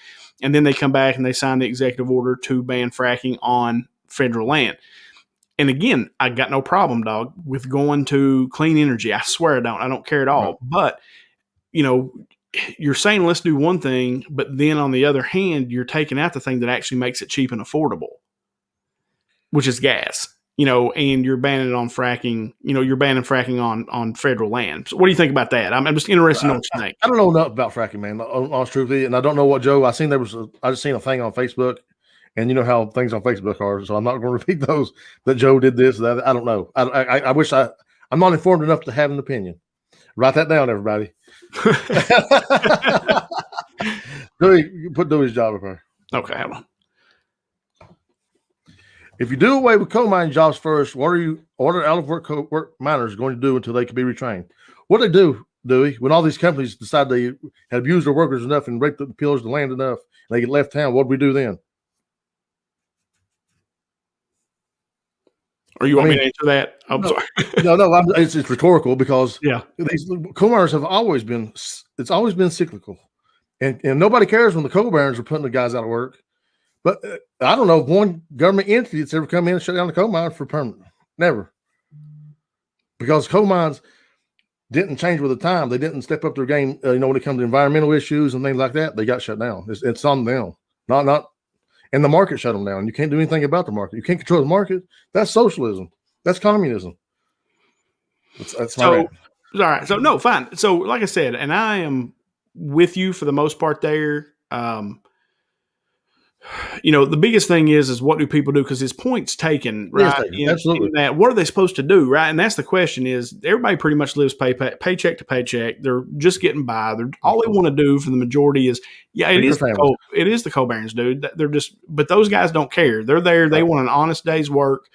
And then they come back and they sign the executive order to ban fracking on federal land. And again, I got no problem, dog, with going to clean energy. I swear I don't. I don't care at all. Right. But, you're saying let's do one thing, but then on the other hand, you're taking out the thing that actually makes it cheap and affordable, which is gas. And you're banning it on fracking, you're banning fracking on federal land. So what do you think about that? I'm just interested in what you think. I don't know enough about fracking, man, honest truthfully. And I don't know what Joe, I just seen a thing on Facebook, and you know how things on Facebook are. So I'm not going to repeat those that Joe did this, that. I don't know. I wish I'm not informed enough to have an opinion. Write that down, everybody. Dewey, put Dewey's job up there. Okay, hold on. If you do away with coal mining jobs first, what are out of work miners going to do until they can be retrained? What do they do, Dewey, when all these companies decide they have abused their workers enough and raped the pillars of the land enough, and they get left town? What do we do then? Or you want me to answer that? I'm sorry. No, it's rhetorical because these coal miners have always been cyclical, and nobody cares when the coal barons are putting the guys out of work. But I don't know of one government entity that's ever come in and shut down the coal mine for permanent. Never. Because coal mines didn't change with the time. They didn't step up their game, when it comes to environmental issues and things like that. They got shut down. It's on them. Not, and the market shut them down. You can't do anything about the market. You can't control the market. That's socialism. That's communism. That's my all right. So, no, fine. So, like I said, and I am with you for the most part there. The biggest thing is what do people do? Because his point's taken, right? Yes, absolutely. In that, what are they supposed to do, right? And that's the question is everybody pretty much lives paycheck to paycheck. They're just getting by. All they want to do for the majority is, it is the coal barons, dude. But those guys don't care. They're there. They want an honest day's work,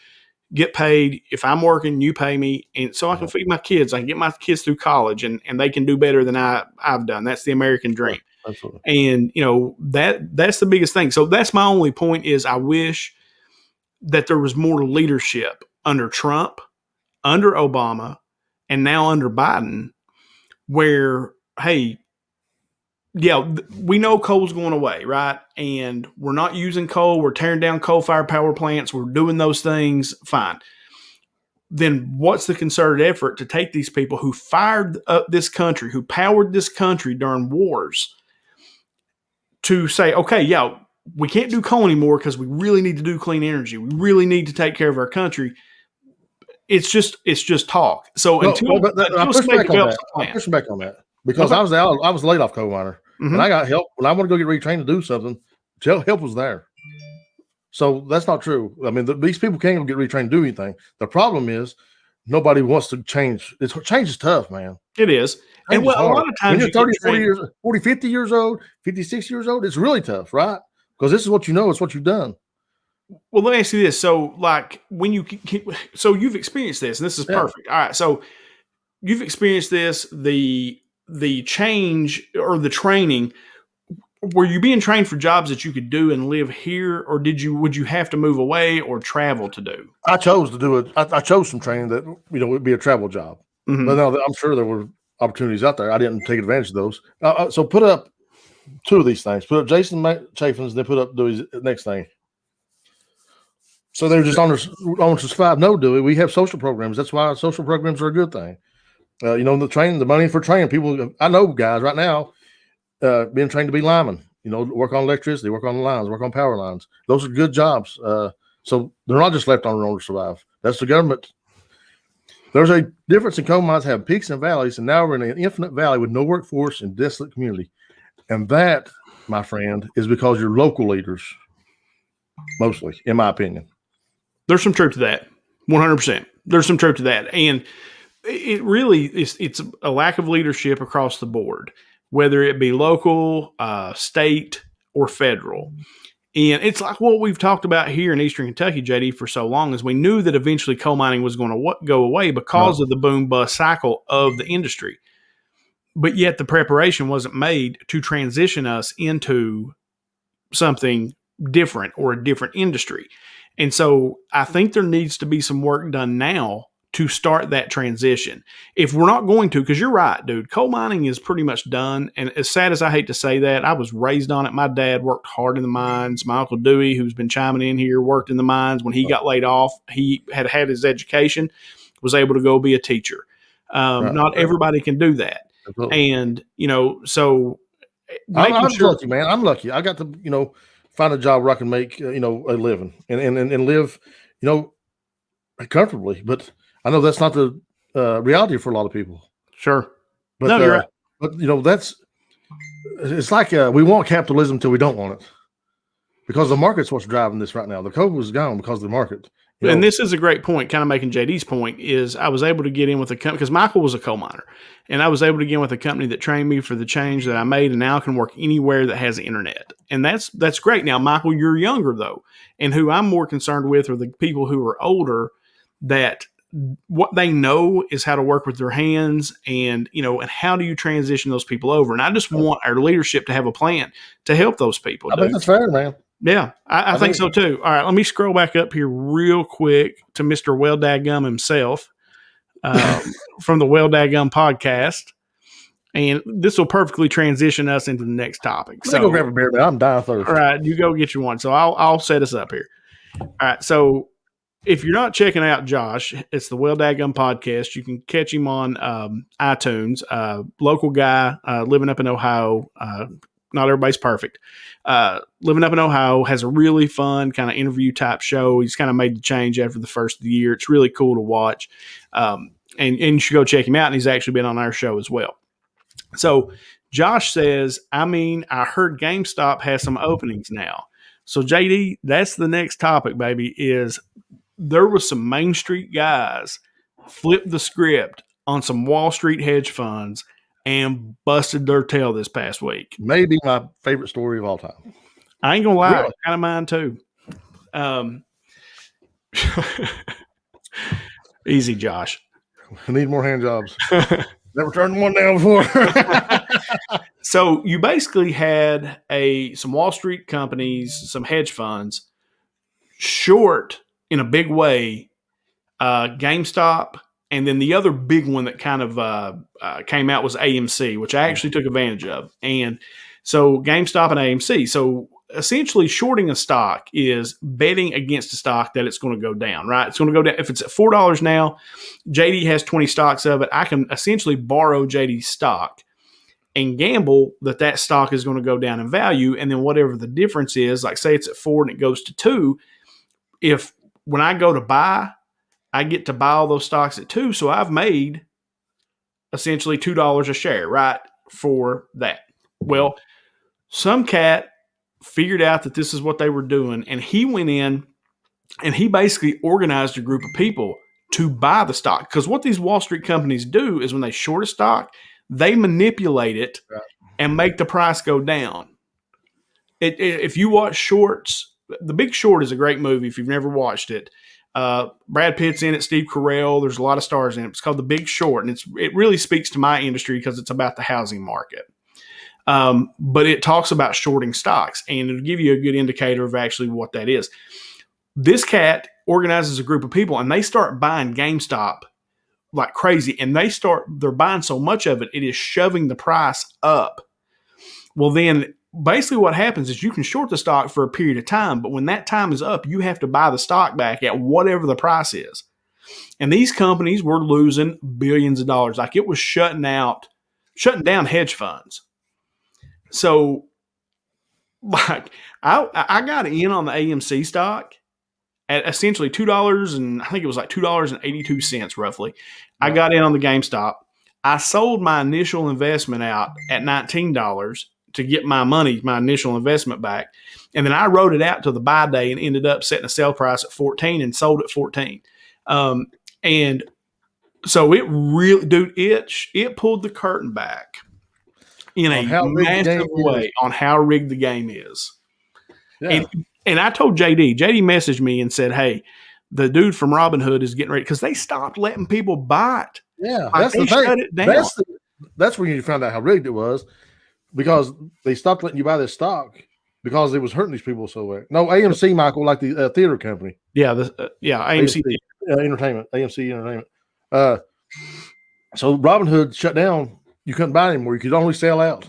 get paid. If I'm working, you pay me. And so I can feed my kids. I can get my kids through college and they can do better than I've done. That's the American dream. Absolutely. And that's the biggest thing. So that's my only point is I wish that there was more leadership under Trump, under Obama, and now under Biden, where, hey, we know coal's going away, right? And we're not using coal. We're tearing down coal-fired power plants. We're doing those things. Fine. Then what's the concerted effort to take these people who fired up this country, who powered this country during wars, to say, okay, we can't do coal anymore because we really need to do clean energy. We really need to take care of our country. It's just talk. So I'm pushing back on that because I was a laid off coal miner and I got help when I want to go get retrained to do something. Help was there. So that's not true. I mean, these people can't go get retrained to do anything. The problem is nobody wants to change. Change is tough, man. It is. And Change is well, a hard. lot of When times you're you get 30, 40 trained. years, 40, 50 years old, 56 years old, it's really tough, right? Because this is what you know, it's what you've done. Well, let me ask you this. So, like, when so you've experienced this, and this is Yeah. perfect. All right. So you've experienced this, the change or the training. Were you being trained for jobs that you could do and live here, or would you have to move away or travel to do? I chose to do it. I chose some training that would be a travel job, but now I'm sure there were opportunities out there. I didn't take advantage of those. So put up two of these things. Put up Jason Chafin's, then put up Dewey's next thing. So they're just on to survive. No, Dewey, we have social programs. That's why social programs are a good thing. The money for training people. I know guys right now being trained to be linemen. Work on electricity, work on the lines, work on power lines. Those are good jobs. So they're not just left on their own to survive. That's the government. There's a difference in coal mines have peaks and valleys, and now we're in an infinite valley with no workforce and desolate community. And that, my friend, is because you're local leaders, mostly, in my opinion. There's some truth to that. 100%. There's some truth to that. And it really is, it's a lack of leadership across the board, whether it be local, state, or federal. And it's like what we've talked about here in Eastern Kentucky, JD, for so long, is we knew that eventually coal mining was going to go away because of the boom-bust cycle of the industry. But yet the preparation wasn't made to transition us into something different or a different industry. And so I think there needs to be some work done now to start that transition. If we're not going to, because you're right, dude, coal mining is pretty much done. And as sad as I hate to say that, I was raised on it. My dad worked hard in the mines. My Uncle Dewey, who's been chiming in here, worked in the mines. When he got laid off, he had his education, was able to go be a teacher. Not everybody can do that. Absolutely. And, so I'm lucky, man. I'm lucky. I got to, find a job where I can make, a living and live, comfortably. But I know that's not the reality for a lot of people. Sure. But, no, you're right. But, it's like we want capitalism until we don't want it. Because the market's what's driving this right now. The coal is gone because of the market. And this is a great point, kind of making JD's point, is I was able to get in with a company, because Michael was a coal miner, and I was able to get in with a company that trained me for the change that I made, and now I can work anywhere that has the internet. And that's great. Now, Michael, you're younger, though, and who I'm more concerned with are the people who are older, that what they know is how to work with their hands, and and how do you transition those people over? And I just want our leadership to have a plan to help those people. I think that's fair, man. Yeah, I think so too. All right, let me scroll back up here real quick to Mr. Well Dadgum himself from the Well Dadgum podcast. And this will perfectly transition us into the next topic. So go grab a beer, man. I'm dying of thirst. All right, you go get you one. So I'll set us up here. All right, so if you're not checking out Josh, it's the Well Dadgum podcast. You can catch him on iTunes. Local guy living up in Ohio. Not everybody's perfect. Living up in Ohio, has a really fun kind of interview type show. He's kind of made the change after the first of the year. It's really cool to watch. And you should go check him out. And he's actually been on our show as well. So Josh says, I heard GameStop has some openings now. So JD, that's the next topic, baby, is there was some Main Street guys flipped the script on some Wall Street hedge funds and busted their tail this past week. Maybe my favorite story of all time. I ain't gonna lie, really? Kind of mine too. Easy, Josh. I need more hand jobs. Never turned one down before. So you basically had some Wall Street companies, some hedge funds, short in a big way, GameStop. And then the other big one that kind of came out was AMC, which I actually took advantage of. And so GameStop and AMC. So essentially shorting a stock is betting against a stock that it's going to go down, right? It's going to go down. If it's at $4 now, JD has 20 stocks of it. I can essentially borrow JD's stock and gamble that stock is going to go down in value. And then whatever the difference is, like say it's at 4 and it goes to 2, when I go to buy, I get to buy all those stocks at 2. So I've made essentially $2 a share, right, for that. Well, some cat figured out that this is what they were doing, and he went in and he basically organized a group of people to buy the stock. Because what these Wall Street companies do is when they short a stock, they manipulate it Right. and make the price go down. If you watch Shorts, The Big Short is a great movie if you've never watched it. Brad Pitt's in it, Steve Carell. There's a lot of stars in it. It's called The Big Short, and it really speaks to my industry because it's about the housing market. But it talks about shorting stocks, and it'll give you a good indicator of actually what that is. This cat organizes a group of people, and they start buying GameStop like crazy, and they're buying so much of it, it is shoving the price up. Well, then basically what happens is you can short the stock for a period of time, but when that time is up, you have to buy the stock back at whatever the price is. And these companies were losing billions of dollars. Like it was shutting down hedge funds. So like I got in on the AMC stock at essentially $2, and I think it was like $2.82 roughly. I got in on the GameStop. I sold my initial investment out at $19 to get my money, my initial investment back. And then I wrote it out to the buy day and ended up setting a sell price at 14 and sold at 14. And so it really, dude, it pulled the curtain back in a massive way on how rigged the game is. Yeah. And I told JD messaged me and said, hey, the dude from Robinhood is getting ready because they stopped letting people buy it. Yeah, that's the thing. Shut it down. That's when you found out how rigged it was, because they stopped letting you buy this stock because it was hurting these people so bad. No, AMC, Michael, like the theater company. Yeah, AMC Entertainment, AMC Entertainment. So Robinhood shut down. You couldn't buy anymore. You could only sell out.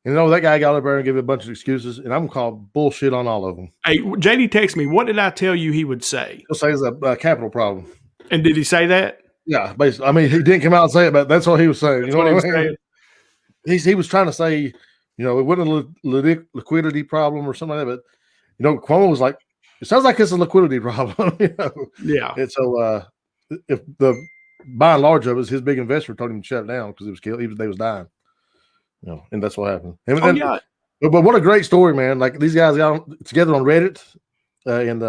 And that guy got up there and gave a bunch of excuses, and I'm going to call bullshit on all of them. Hey, JD texted me. What did I tell you he would say? He'll say it's a capital problem. And did he say that? Yeah, basically. I mean, he didn't come out and say it, but that's what he was saying. You know what I mean? He was trying to say, it wasn't a liquidity problem or something like that, but, Cuomo was like, it sounds like it's a liquidity problem. Yeah. And so if by and large of it, his big investor told him to shut it down because it was killed. They was dying. And that's what happened. Yeah. But what a great story, man! Like these guys got together on Reddit, and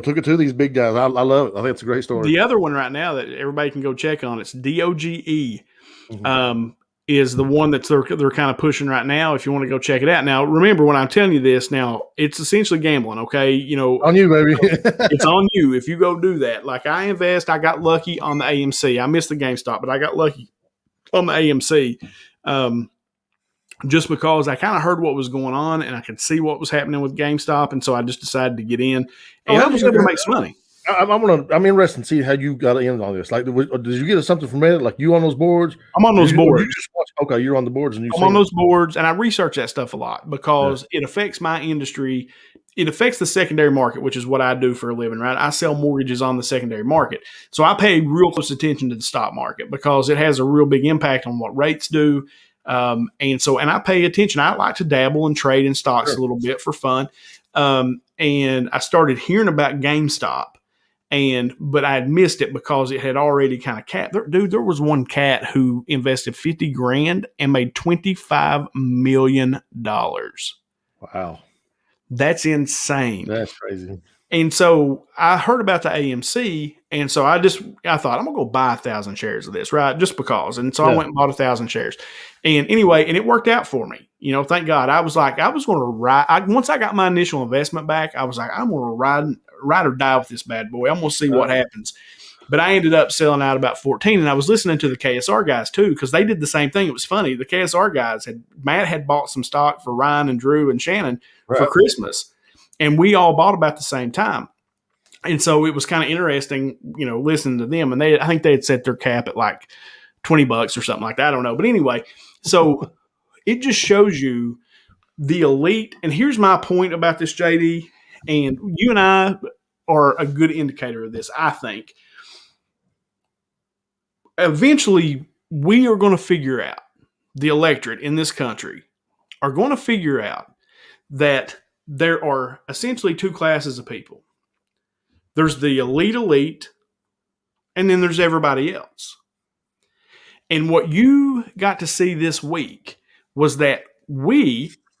took it to these big guys. I love it. I think it's a great story. The other one right now that everybody can go check on, it's DOGE. Mm-hmm. Is the one that they're kind of pushing right now. If you want to go check it out. Now, remember when I'm telling you this, now it's essentially gambling. Okay, on you, baby. It's on you if you go do that. Like I got lucky on the AMC. I missed the GameStop, but I got lucky on the AMC, just because I kind of heard what was going on and I could see what was happening with GameStop, and so I just decided to get in. And I was able to make some money. I'm interested to see how you got in on this. Like, did you get something from Reddit? Like, you on those boards? I'm on those boards. Okay, you're on the boards, and I'm on those boards, and I research that stuff a lot because it affects my industry. It affects the secondary market, which is what I do for a living, right? I sell mortgages on the secondary market. So I pay real close attention to the stock market because it has a real big impact on what rates do. And I pay attention. I like to dabble and trade in stocks a little bit for fun. And I started hearing about GameStop, but I had missed it because it had already kind of capped. Dude, there was one cat who invested $50,000 and made $25 million. Wow. That's insane. That's crazy. And so I heard about the AMC, and so I thought I'm gonna go buy 1,000 shares of this, right? Just because. And so I went and bought 1,000 shares. And anyway, and it worked out for me. Thank God. I was like, I was gonna ride. Once I got my initial investment back, I was like, I'm gonna ride or die with this bad boy. I'm gonna see what happens. But I ended up selling out about 14, and I was listening to the KSR guys too, because they did the same thing. It was funny. The KSR guys Matt had bought some stock for Ryan and Drew and Shannon for Christmas, and we all bought about the same time. And so it was kind of interesting, listening to them. And I think they had set their cap at like $20 or something like that. I don't know. But anyway, so it just shows you the elite. And here's my point about this, JD, and you and I are a good indicator of this, I think. Eventually, we are going to figure out, the electorate in this country are going to figure out that there are essentially two classes of people. There's the elite, and then there's everybody else. And what you got to see this week was that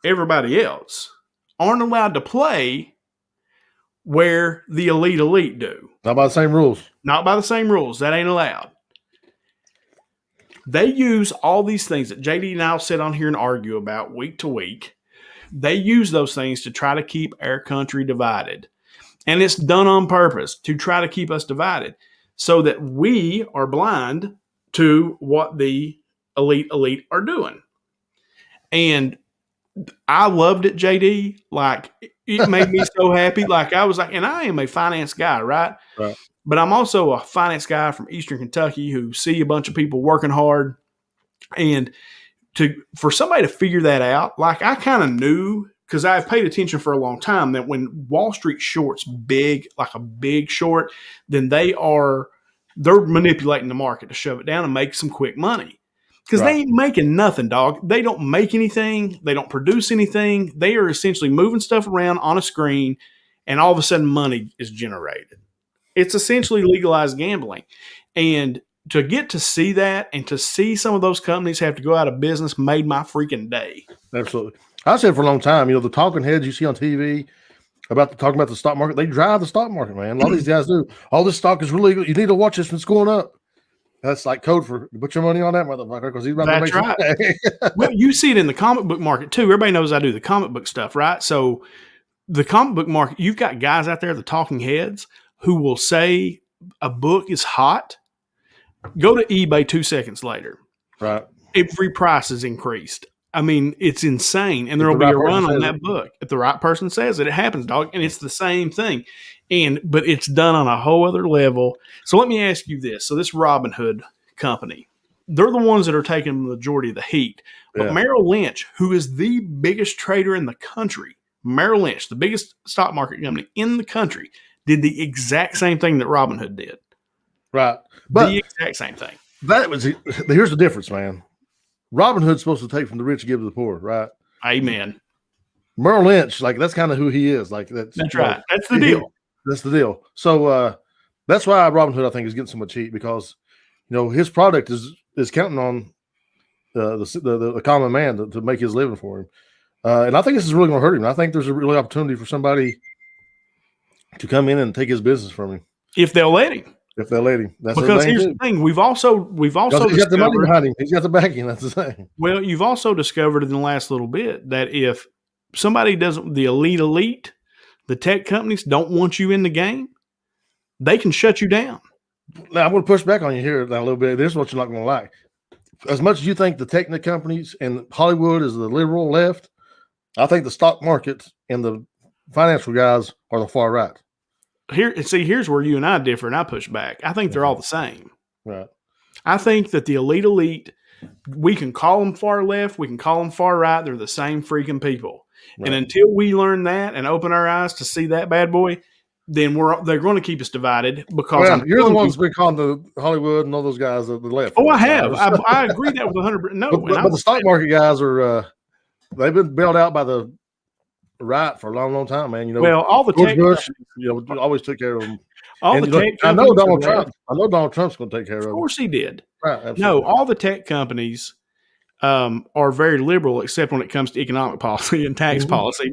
everybody else, aren't allowed to play where the elite do. Not by the same rules. Not by the same rules. That ain't allowed. They use all these things that JD and I'll sit on here and argue about week to week. They use those things to try to keep our country divided. And it's done on purpose to try to keep us divided so that we are blind to what the elite are doing. And I loved it, JD. Like, it made me so happy. Like, I was like, and I am a finance guy, right? Right. But I'm also a finance guy from Eastern Kentucky who see a bunch of people working hard. And for somebody to figure that out, like, I kind of knew, because I've paid attention for a long time, that when Wall Street shorts big, like a big short, then they're manipulating the market to shove it down and make some quick money. Because they ain't making nothing, dog. They don't make anything. They don't produce anything. They are essentially moving stuff around on a screen, and all of a sudden money is generated. It's essentially legalized gambling. And to get to see that and to see some of those companies have to go out of business made my freaking day. Absolutely. I said for a long time, the talking heads you see on TV talking about the stock market, they drive the stock market, man. A lot of these guys do. All this stock is really good. You need to watch this when it's going up. That's like code for put your money on that motherfucker because he's about to make right. Well, you see it in the comic book market too. Everybody knows I do the comic book stuff, right? So the comic book market, you've got guys out there, the talking heads, who will say a book is hot. Go to eBay 2 seconds later. Right. Every price is increased. I mean, it's insane. And there will be a run on that book. If the right person says it, it happens, dog. And it's the same thing. But it's done on a whole other level. So let me ask you this. So this Robinhood company, they're the ones that are taking the majority of the heat. But Merrill Lynch, who is the biggest trader in the country, Merrill Lynch, the biggest stock market company in the country, did the exact same thing that Robinhood did. Right. But the exact same thing. Here's the difference, man. Robinhood's supposed to take from the rich and give to the poor, right? Amen. Merrill Lynch, like, that's kind of who he is. Like, that's right. That's the deal. That's the deal. So that's why Robinhood, I think, is getting so much heat because, his product is counting on the common man to make his living for him. And I think this is really going to hurt him. I think there's a real opportunity for somebody to come in and take his business from him. If they'll let him. If they'll let him. That's because here's the thing. We've also he's got the money behind him. He's got the backing. That's the thing. Well, you've also discovered in the last little bit that if somebody doesn't, the elite, the tech companies don't want you in the game, they can shut you down. Now, I'm going to push back on you here a little bit. This is what you're not going to like. As much as you think the tech companies and Hollywood is the liberal left, I think the stock market and the financial guys are the far right. Here's where you and I differ, and I push back. I think they're all the same. Right. I think that the elite, we can call them far left, we can call them far right. They're the same freaking people. Right. And until we learn that and open our eyes to see that bad boy, then they're going to keep us divided because you're the ones been calling the Hollywood and all those guys the left. Oh, I have. I agree that with 100%. No, but the stock market guys are they've been bailed out by the right for a long, long time, man. Well, all the George Bush, always took care of them. All the tech I know Donald Trump. I know Donald Trump's going to take care of them. Of course, he did. Right. Absolutely. No, all the tech companies are very liberal, except when it comes to economic policy and tax policy,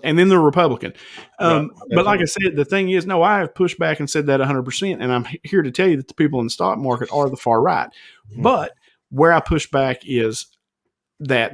and then they're Republican. But like I said, the thing is, no, I have pushed back and said that 100%, and I'm here to tell you that the people in the stock market are the far right. But where I push back is that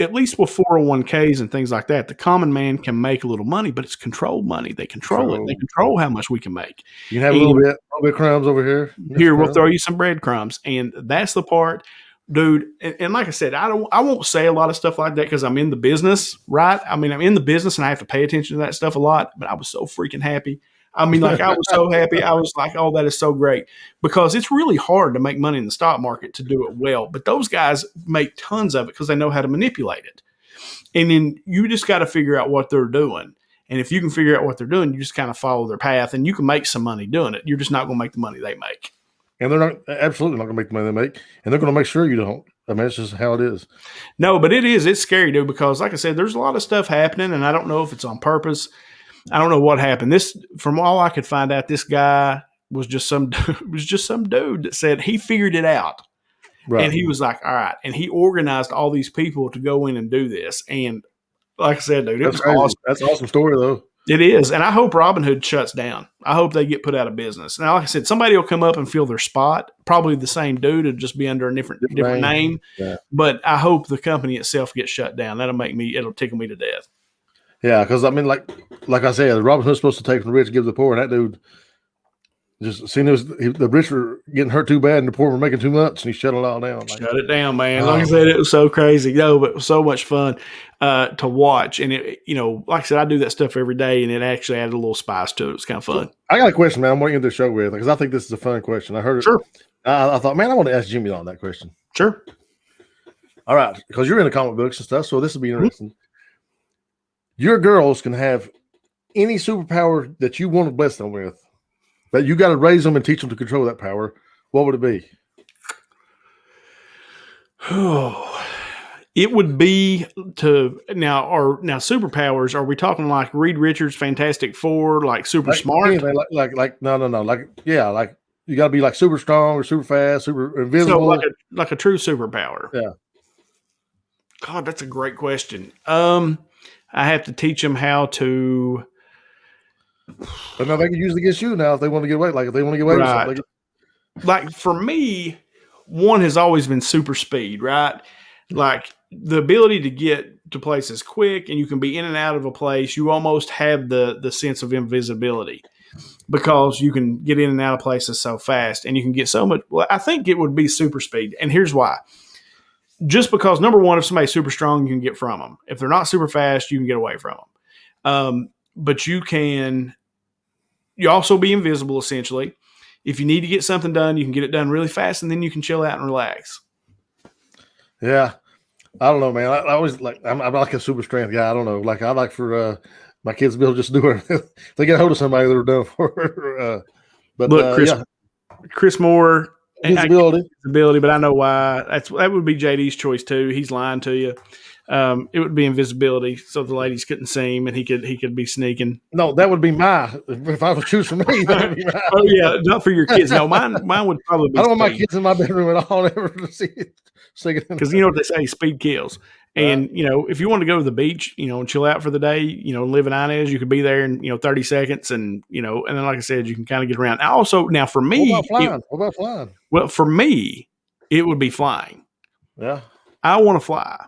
at least with 401ks and things like that, the common man can make a little money, but it's controlled money. They control it. They control how much we can make. You can have a little bit of crumbs over here. Here, we'll throw you some breadcrumbs. And that's the part, dude. And like I said, I won't say a lot of stuff like that because I'm in the business, right? I mean, I'm in the business and I have to pay attention to that stuff a lot, but I was so freaking happy. I mean, like, I was so happy. I was like, oh, that is so great. Because it's really hard to make money in the stock market to do it well. But those guys make tons of it because they know how to manipulate it. And then you just got to figure out what they're doing. And if you can figure out what they're doing, you just kind of follow their path and you can make some money doing it. You're just not going to make the money they make. And they're absolutely not going to make the money they make. And they're going to make sure you don't. I mean, it's just how it is. No, but it's scary, dude, because like I said, there's a lot of stuff happening and I don't know if it's on purpose. I don't know what happened. From all I could find out, this guy was just some dude that said he figured it out. Right. And he was like, all right. And he organized all these people to go in and do this. And like I said, dude, it was awesome. That's an awesome story, though. It is, and I hope Robinhood shuts down. I hope they get put out of business. Now, like I said, somebody will come up and fill their spot. Probably the same dude, it'll just be under a different name. Yeah. But I hope the company itself gets shut down. It'll tickle me to death. Yeah, because I mean, like I said, Robinhood's supposed to take from the rich and give to the poor, and that dude just seen the rich were getting hurt too bad, and the poor were making too much, and he shut it all down. Like, shut it down, man. Like I said, it was so crazy. No, but it was so much fun to watch. And it, like I said, I do that stuff every day, and it actually added a little spice to it. It was kind of fun. I got a question, man. I'm going to end the show with because I think this is a fun question. I heard it. Sure. I thought, man, I want to ask Jimmy on that question. Sure. All right, because you're into comic books and stuff, so this will be interesting. Your girls can have any superpower that you want to bless them with, but you got to raise them and teach them to control that power. What would it be? Oh, it would be now superpowers. Are we talking like Reed Richards, Fantastic Four, like super smart? Anything, no. Like you got to be like super strong or super fast, super invisible. So like a true superpower. Yeah. God, that's a great question. I have to teach them how to. But now they can use it against you now if they want to get away. Like if they want to get away with something. Like for me, one has always been super speed, right? Like the ability to get to places quick, and you can be in and out of a place. You almost have the sense of invisibility because you can get in and out of places so fast, and you can get so much. Well, I think it would be super speed, and here's why. Just because, number one, if somebody's super strong, you can get from them. If they're not super fast, you can get away from them. But you also be invisible, essentially. If you need to get something done, you can get it done really fast, and then you can chill out and relax. Yeah. I don't know, man. I always I'm like a super strength guy. I don't know. Like I like for my kids to be able to just do it. They get a hold of somebody they're done for. But look, Chris Moore. Invisibility, but I know why. That would be JD's choice too. He's lying to you. It would be invisibility, so the ladies couldn't see him, and he could be sneaking. No, that would be if I would choose for me. That would be mine. Oh yeah, not for your kids. No, mine would probably be. I don't want my kids in my bedroom at all ever to see it. Because you know what they say, speed kills. And if you want to go to the beach, and chill out for the day, live in Inez, you could be there in 30 seconds, and and then like I said, you can kind of get around. Now for me, what about flying? Well, for me, it would be flying. Yeah, I want to fly.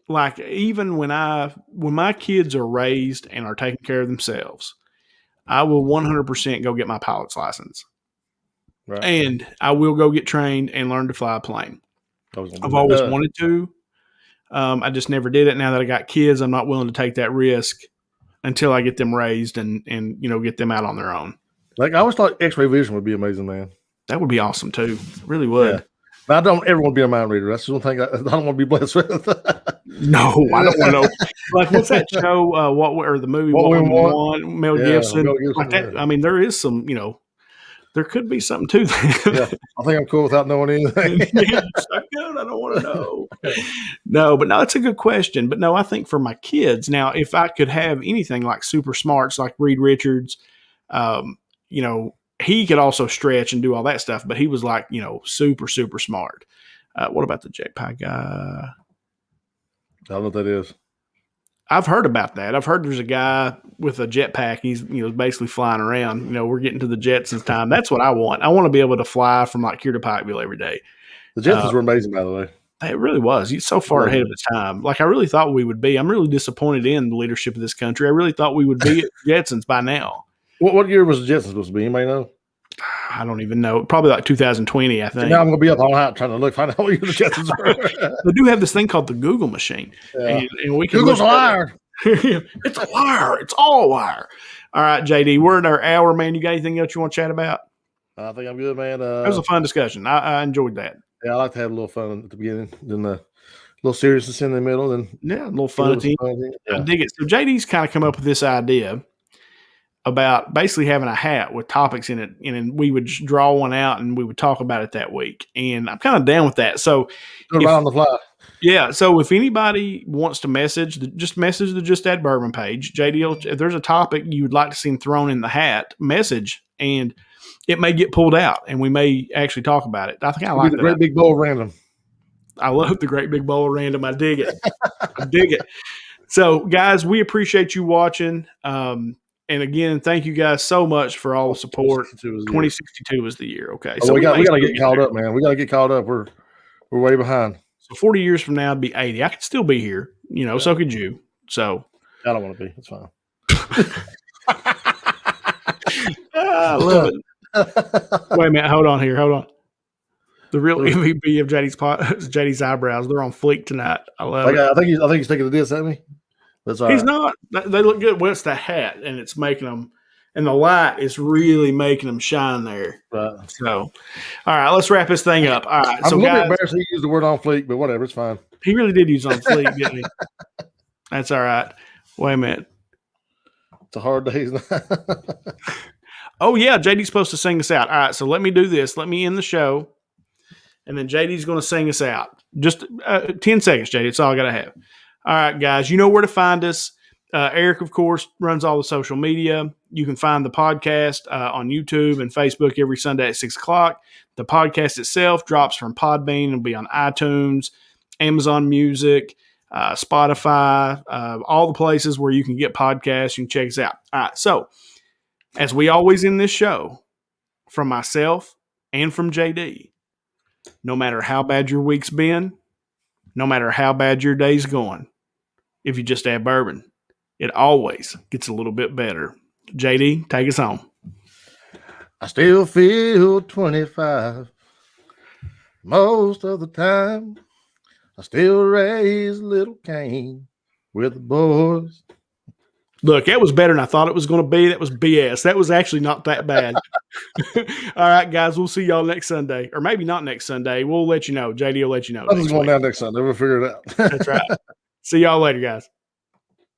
Like even when my kids are raised and are taking care of themselves, I will 100% go get my pilot's license, right. And I will go get trained and learn to fly a plane. I've always wanted to. I just never did it. Now that I got kids, I'm not willing to take that risk until I get them raised and get them out on their own. Like I always thought X-ray vision would be amazing, man. That would be awesome too. It really would. Yeah. But I don't ever want to be a mind reader. That's the one thing I don't want to be blessed with. No, I don't want to. Like what's that show? The movie? What We Want? Mel Gibson. Like that. I mean, there is some. There could be something to that. Yeah, I think I'm cool without knowing anything. I don't want to know. No, but no, it's a good question. But no, I think for my kids, now, if I could have anything like super smarts, like Reed Richards, he could also stretch and do all that stuff, but he was like, super, super smart. What about the jetpack guy? I don't know what that is. I've heard about that. I've heard there's a guy with a jetpack. He's, basically flying around. We're getting to the Jetsons time. That's what I want. I want to be able to fly from like here to Pikeville every day. The Jetsons were amazing, by the way. It really was. He's so far ahead of its time. Like I really thought we would be. I'm really disappointed in the leadership of this country. I really thought we would be at Jetsons by now. What year was the Jetsons supposed to be? Anybody know? I don't even know. Probably like 2020, I think. Now I'm going to be up all night trying to find out what year the Jetsons were. They do have this thing called the Google machine. Yeah. And we can Google's a liar. It's a liar. It's all a liar. All right, JD, we're in our hour, man. You got anything else you want to chat about? I think I'm good, man. That was a fun discussion. I enjoyed that. Yeah, I like to have a little fun at the beginning, then a little seriousness in the middle, and a little fun at the end. Yeah. I dig it. So JD's kind of come up with this idea about basically having a hat with topics in it, and we would draw one out and we would talk about it that week. And I'm kind of down with that. So on the fly. Yeah. So if anybody wants to message, just message the Just Add Bourbon page. JD, if there's a topic you would like to see thrown in the hat, message, and it may get pulled out, and we may actually talk about it. I think I like the Great Big Bowl of Random. I love the Great Big Bowl of Random. I dig it. I dig it. So, guys, we appreciate you watching. And again, thank you guys so much for all the support. 2062 was the year. Okay. So we got to get caught up, man. We got to get caught up. We're way behind. So 40 years from now, it'd be 80. I could still be here. So could you. So I don't want to be. It's fine. I love it. Wait a minute. Hold on here. Hold on. The real MVP of JD's eyebrows. They're on fleek tonight. I love it. I think he's taking the diss at me. That's all He's not. They look good. Well, it's the hat, and it's making them, and the light is really making them shine there. Right. So, all right, let's wrap this thing up. All right. I'm a little bit embarrassed he used the word on fleek, but whatever, it's fine. He really did use on fleek, didn't he? That's all right. Wait a minute. It's a hard day. Oh, yeah. JD's supposed to sing us out. All right. So let me do this. Let me end the show. And then JD's going to sing us out. Just 10 seconds, JD. That's all I got to have. All right, guys. You know where to find us. Eric, of course, runs all the social media. You can find the podcast on YouTube and Facebook every Sunday at 6 o'clock. The podcast itself drops from Podbean. It'll be on iTunes, Amazon Music, Spotify, all the places where you can get podcasts. You can check us out. All right. So, as we always end this show, from myself and from JD, no matter how bad your week's been, no matter how bad your day's going, if you just add bourbon, it always gets a little bit better. JD, take us home. I still feel 25 most of the time. I still raise little Cain with the boys. Look, that was better than I thought it was going to be. That was BS. That was actually not that bad. All right, guys, we'll see y'all next Sunday. Or maybe not next Sunday. We'll let you know. JD will let you know. I'm just going down next Sunday. We'll figure it out. That's right. See y'all later, guys.